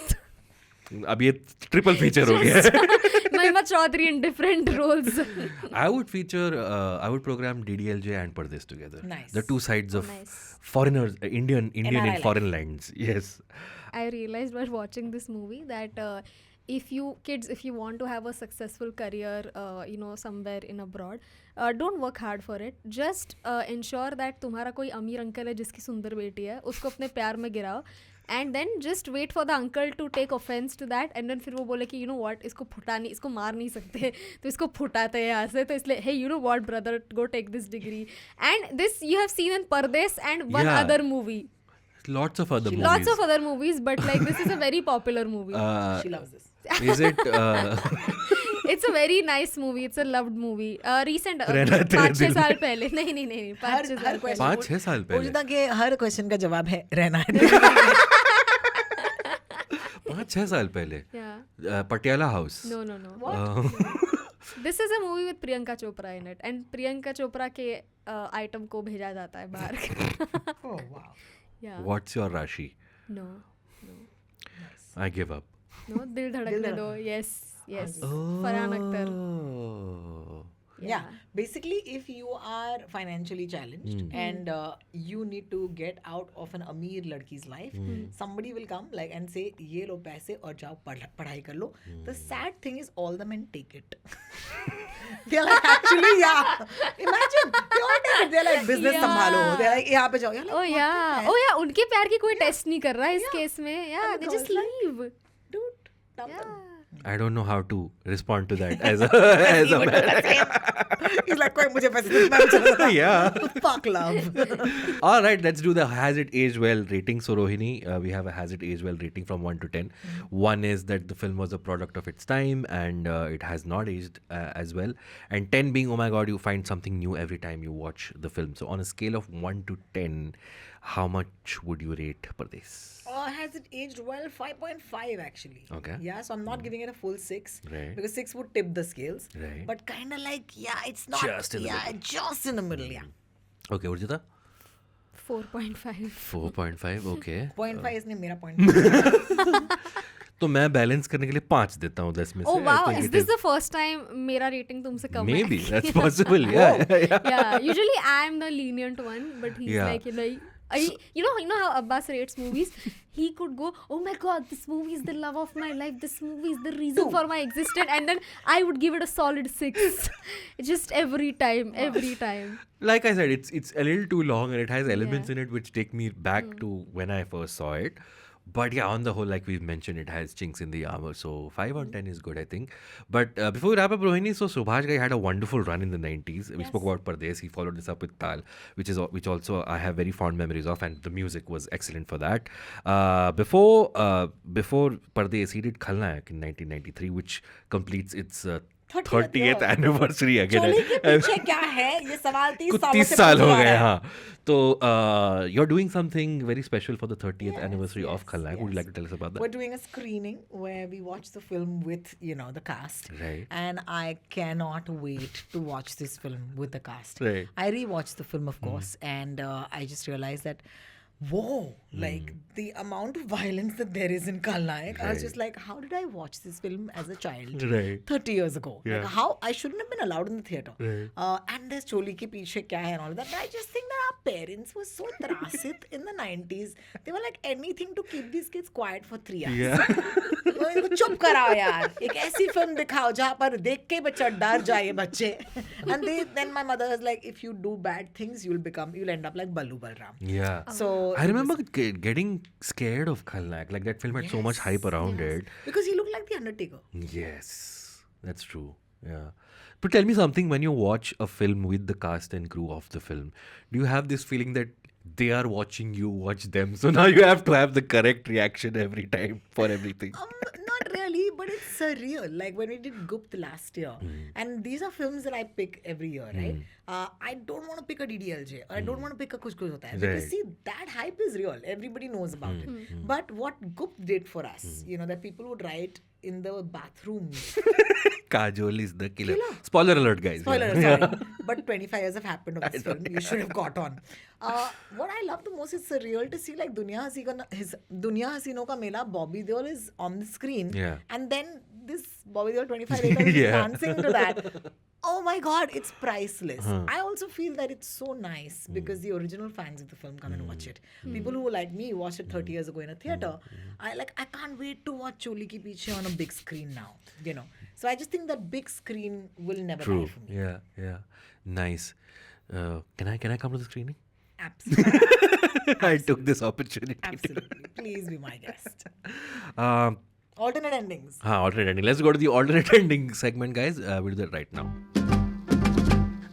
अब ये ट्रिपल फीचर हो गया. महिमा Chaudhary in different roles. I would program DDLJ and Pardes together. Nice. The two sides of Nice. foreigners, Indian in NRI foreign lands. Yes. I realized while watching this movie that if you want to have a successful career, somewhere in abroad, don't work hard for it. Just ensure that तुम्हारा कोई अमीर uncle है जिसकी सुंदर बेटी है, उसको अपने प्यार में गिराओ. And then just wait for the uncle to take offense to that, and then फिर वो बोले कि you know what, इसको मार नहीं सकते, तो इसको फुटाते हैं यहाँ से, तो इसलिए hey, you know what brother, go take this degree. And this you have seen in Pardes and one Yeah. other movie. Lots of other movies. Lots of other movies, but like this is a very popular movie. She loves this. Is it? It's a very nice movie. It's a loved movie. Recent, रहना तेरे 5-6 दिल साल पहले. नहीं, 5-6 साल पहले. 5-6 साल पहले. उर्जिता के हर क्वेश्चन का जवाब है रहना है. 5-6 साल पहले. Yeah. Patiala House. No. What? This is a movie with Priyanka Chopra in it, and Priyanka Chopra के आइटम को भेजा जाता है बाहर. Oh wow. Yeah. What's your Rashi? No. I give up. No, दिल धड़कने दो. Yes. Farhan Akhtar. Oh. Yeah. Basically, if you are financially challenged and you need to get out of an अमीर लड़की's life, somebody will come like and say, ये लो पैसे और जाओ पढ़ाई कर लो. The sad thing is all the men take it. They're like, actually, yeah. Imagine, they all take it. They're like, business Yeah. संभालो. They're like, यहाँ पे जाओ. You're like, Oh what yeah. the heck? उनके प्यार की कोई test नहीं कर रहा है इस केस में. Yeah, And they the just girl's like, leave. Dude, dump them. I don't know how to respond to that as a man. He's like, कोई मुझे पैसे दे, मैं चला जाता. Yeah. Fuck love. All right, let's do the Has It Aged Well rating. So, Rohini, we have a Has It Aged Well rating from 1 to 10. 1 is that the film was a product of its time and it has not aged as well. And 10 being, oh my God, you find something new every time you watch the film. So, on a scale of 1 to 10, how much would you rate Pardes? Has it aged well? 5.5 actually. Okay. Yeah, so I'm not giving it a full 6. Right. Because 6 would tip the scales. Right. But kind of like, yeah, it's not. Just in the middle. Just in the middle, yeah. Okay, Urjita? 4.5. 4.5, okay. 0.5 इसने मेरा point. तो मैं balance करने के लिए 5 देता हूँ 10 में से. Oh I wow, think is it this the first time मेरा rating तुमसे कम है? Maybe, that's possible, yeah. Yeah, usually I am the lenient one, but he's Yeah. like, you know, You know how Abbas rates movies? He could go, oh my god, this movie is the love of my life, this movie is the reason for my existence, and then I would give it a solid 6. Just every time. Like I said, it's a little too long and it has elements Yeah. in it which take me back to when I first saw it. But yeah, on the whole, like we've mentioned, it has chinks in the armor. So 5 on 10 is good, I think. But before we wrap up, Rohini, so Subhash Ghai had a wonderful run in the 90s. We spoke about Pardes. He followed this up with Tal, which also I have very fond memories of, and the music was excellent for that. Before Pardes, he did Khalnayak in 1993, which completes its 30th anniversary again. चोली के पीछे क्या है ये सवाल 30 सालों 30 से साल हो पूछा गए है। हाँ तो you're doing something very special for the 30th anniversary of Khalnayak. Would you like to tell us about that? We're doing a screening where we watch the film with, the cast. Right. And I cannot wait to watch this film with the cast. Right. I rewatched the film, of course, and I just realized that, whoa, like the amount of violence that there is in Khalnayak. I was just like, how did I watch this film as a child Right. 30 years ago? Yeah. Like, how I shouldn't have been allowed in the theater. Right. And there's Choli Ke Piche Kya Hai and all that. But I just think that our parents were so trasit in the 90s. They were like anything to keep these kids quiet for 3 hours. Yeah. इनको चुप कराओ यार एक ऐसी film दिखाओ जहाँ पर देख के बच्चा डर जाए बच्चे and then my mother was like if you do bad things you'll end up like Ballu Balram. Yeah. So I remember getting scared of Khalnayak. Like that film had so much hype around it. because he looked like the Undertaker. Yes, that's true. Yeah. But tell me something, when you watch a film with the cast and crew of the film, do you have this feeling that they are watching you watch them? So now you have to have the correct reaction every time for everything. Not really, but it's surreal. Like when we did Gupt last year, and these are films that I pick every year, right? I don't want to pick a DDLJ, or I don't want to pick a Kuch Kuch Hota Hai, because Right. see, that hype is real. Everybody knows about it. But what Gupt did for us, that people would write in the bathrooms. Kajol is the killer. Spoiler alert, guys. Spoiler, Yeah. sorry. But 25 years have happened of this film. You should have got on. What I love the most is surreal to see like Duniya Hasino Ka Mela, Bobby Deol is on the screen. Yeah. And then this Bobby Deol 25 later is Yeah. dancing to that. Oh my God, it's priceless. I also feel that it's so nice because the original fans of the film come and watch it. People who like me watched it 30 years ago in a theater. I can't wait to watch Choli Ki Piche on a big screen now. So I just think that big screen will never die True. for me. Yeah. Nice. Can I come to the screening? Absolutely. I took this opportunity. Absolutely. Please be my guest. Um, Alternate endings. alternate ending. Let's go to the alternate ending segment, guys. We'll do that right now.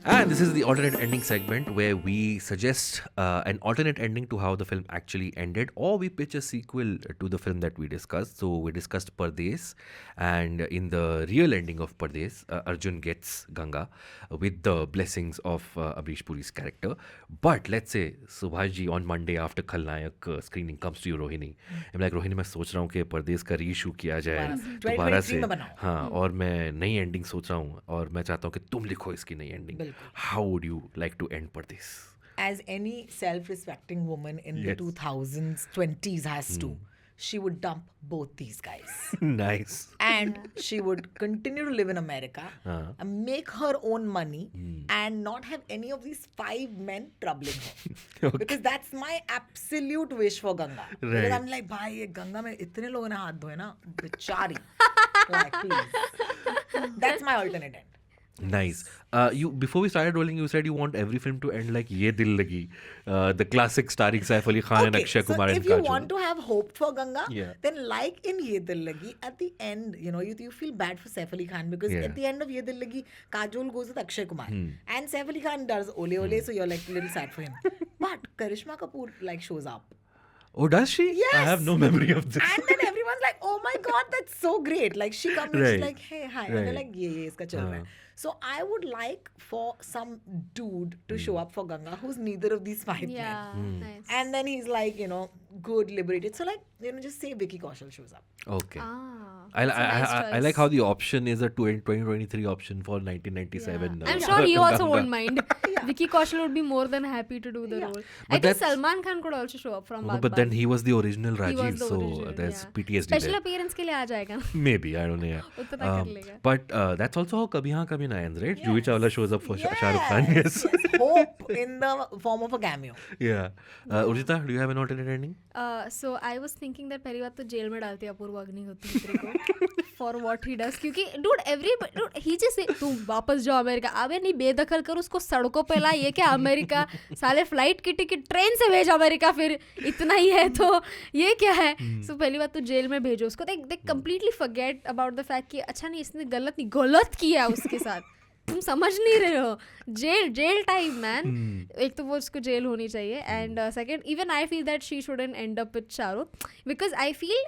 And this is the alternate ending segment where we suggest an alternate ending to how the film actually ended, or we pitch a sequel to the film that we discussed. So we discussed Pardes, and in the real ending of Pardes, Arjun gets Ganga with the blessings of Amrish Puri's character. But let's say Subhash ji on Monday after Khalnayak screening comes to you, Rohini. I'm like, Rohini, मैं सोच रहा हूँ कि परदेस का reissue किया जाए दोबारा से, 2023 में बनाओ। हाँ, और मैं नई एंडिंग सोच रहा हूँ और मैं चाहता हूँ कि तुम लिखो इसकी नई ending. How would you like to end Pardes? As any self-respecting woman in the Yes. 2000s, 20s has to, she would dump both these guys. Nice. And she would continue to live in America and make her own money and not have any of these 5 men troubling her. Because that's my absolute wish for Ganga. Because Right. I'm like, bhai, ye Ganga mein itne logon ne haath dhoye na, bichari. Like, please. That's my alternate end. Nice. You before we started rolling, you said you want every film to end like Ye Dil Lagi, the classic starring Saif Ali Khan and Akshay Kumar so and if you Kajol. want to have hope for Ganga, Yeah. then like in Ye Dil Lagi, at the end, you feel bad for Saif Ali Khan because Yeah. at the end of Ye Dil Lagi, Kajol goes with Akshay Kumar. And Saif Ali Khan does Ole Ole, so you're like a little sad for him. But Karishma Kapoor shows up. Oh, does she? Yes. I have no memory of this. And then everyone's like, oh my God, that's so great. Like she comes and Right. she's like, hey, hi. And they're Right. like, ye, iska chal raha hai. So I would like for some dude to show up for Ganga who's neither of these 5 men. Yeah, nice. And then he's like, good, liberated. So just say Vicky Kaushal shows up. Okay. That's a nice I like choice. how the option is a 2023 option for 1997. Yeah. I'm sure he also Ganga. won't mind. Vicky Kaushal would be more than happy to do the role. I think that's- Salman Khan could also show up from No, Baghban. but then he was the original He Rajiv, was the so original, there's yeah. PTSD Special there. appearance के लिए आ जाएगा. Maybe, I don't know. Yeah. उतना कर लेगा. But that's also how Kabhi Haan Kabhi Na ends, right? Juhi Chawla shows up for Shah Rukh Khan. Yes. Hope in the form of a cameo. Yeah. Urjita, do you have an alternate ending? So I was thinking that पहली बात तो jail में डालते हैं अपूर्व अग्निहोत्री को for what he does, क्योंकि dude he just say तुम वापस जाओ अमेरिका. अबे नहीं, बेदखल कर उसको, सड़कों पे ला. ये क्या अमेरिका, साले फ्लाइट की टिकट ट्रेन से भेज अमेरिका, फिर इतना ही है तो ये क्या है. सो पहली बात तो जेल में भेजो उसको. they completely forget about the fact कि अच्छा नहीं, इसने गलत किया उसके साथ. तुम समझ नहीं रहे हो. Jail time man. एक तो वो उसको जेल होनी चाहिए. And second, even I feel that she shouldn't end up with Shahrukh, because I feel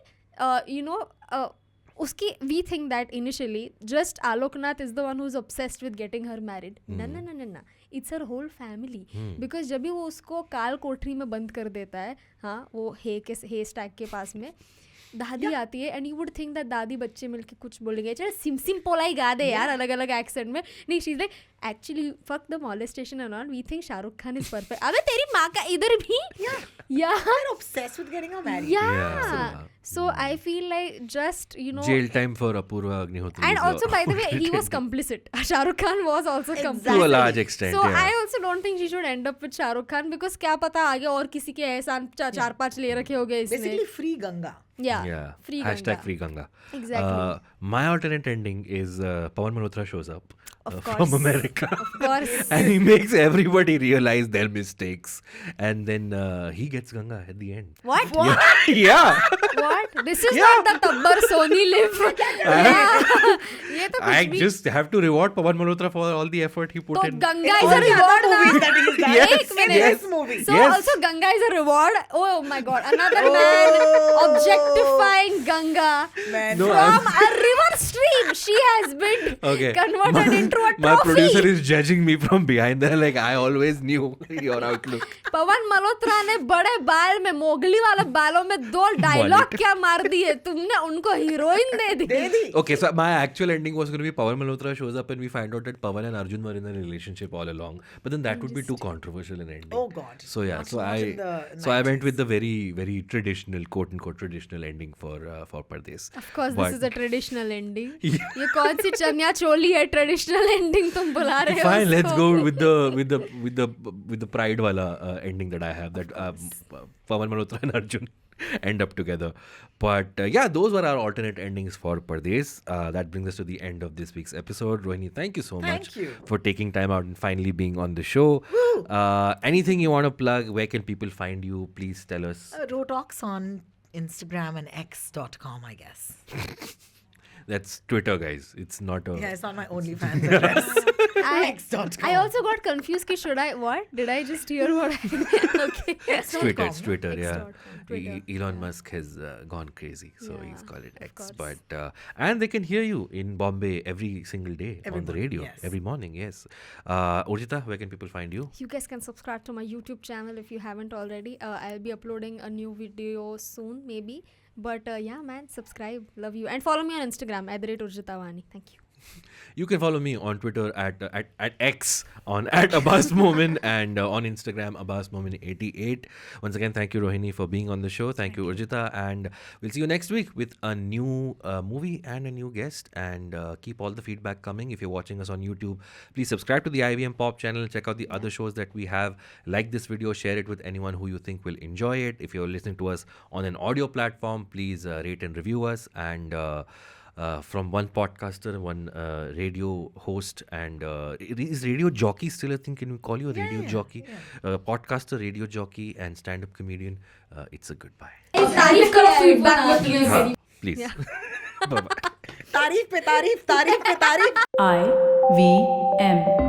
उसकी we think that initially just Aloknath is the one who is obsessed with getting her married. ना it's her whole family. Because जब भी वो उसको काल कोठरी में बंद कर देता है, हाँ, वो हे स्टैक के पास में दादी आती है, and you would think that दादी बच्चे मिलके कुछ बोलेंगे, चल सिम पोलाई गा दे यार अलग अलग एक्सेंट में. नहीं, she is like actually fuck the molestation and all, we think Shahrukh Khan is perfect. अबे तेरी माँ का इधर भी They're obsessed with getting her married. yeah. So I feel like just Jail time for Apurva Agnihotri. and is also by the way he was alternate. complicit. Shahrukh Khan was also complicit. To a large extent, So yeah. I also don't think she should end up with Shahrukh Khan, because क्या पता आगे और किसी के एहसान 4-5 ले रखे होगे इसने. Basically, free Ganga. Yeah. Free Hashtag Ganga. free Ganga. Exactly. My alternate ending is Pawan Malhotra shows up Of from course. America. Of course. And he makes everybody realize their mistakes. And then he gets Ganga at the end. What? Yeah. What? This is not the Tabbar Sony live. ये तो I कुछ भी. just have to reward Pawan Malhotra for all the effort he put तो in. Ganga All is a the reward other movies ना. that he's done. Yes, एक minute. yes. This movie. So Yes. also Ganga is a reward. Oh my god, another man objectifying Ganga Man. No, from a river stream. She has been Okay. converted into a My trophy. producer is judging me from behind there, like I always knew your outlook. पवन मल्होत्रा ने बड़े बाल में, Mowgli वाले बालों में 2 dialogue क्या मार दिए तुमने, उनको heroine they the. Okay, so my actual ending was going to be Pawan Malhotra shows up and we find out that Pawan and Arjun were in a relationship all along. But then that would be too controversial an ending. Oh God. So yeah, Not- so not in the I went 90s. with the very very traditional, quote unquote traditional ending for Pardes. Of course, But- this is a traditional ending. ये कौन सी चनिया चोली है traditional ending तुम बुला रहे हो Fine, let's उसको? go with the pride wala ending that I have, that Pawan Malhotra and Arjun end up together. But yeah, those were our alternate endings for Pardes. That brings us to the end of this week's episode. Rohini, thank you so much Thank you. for taking time out and finally being on the show. Anything you want to plug? Where can people find you? Please tell us. Rotox on Instagram and X.com, I guess. That's Twitter, guys. It's not a... Yeah, it's not my OnlyFans address. X.com. I also got confused कि should I what? Did I just hear what I okay. It's Twitter, it's Twitter, yeah. X.com, Twitter. Elon Musk has gone crazy, so Yeah, he's called it of X. course. But and they can hear you in Bombay every single day Every on the morning, radio, yes. every morning. Yes. Urjita, where can people find you? You guys can subscribe to my YouTube channel if you haven't already. I'll be uploading a new video soon, maybe. But yeah, man, subscribe. Love you. And follow me on Instagram, @Urjitawani. Thank you. You can follow me on Twitter at X on @AbbasMomin and on Instagram AbbasMomin88. Once again, thank you Rohini for being on the show. Thank you Urjita, and we'll see you next week with a new movie and a new guest. And keep all the feedback coming. If you're watching us on YouTube, please subscribe to the IVM Pop channel. Check out the other shows that we have. Like this video, share it with anyone who you think will enjoy it. If you're listening to us on an audio platform, please rate and review us. And from one podcaster, one radio host, and is radio jockey still a thing? Can we call you a radio jockey? Podcaster, radio jockey, and stand-up comedian. It's a goodbye. तारीफ करो feedback में please मेरी. Please. Bye-bye. तारीफ पे तारीफ, तारीफ पे तारीफ. IVM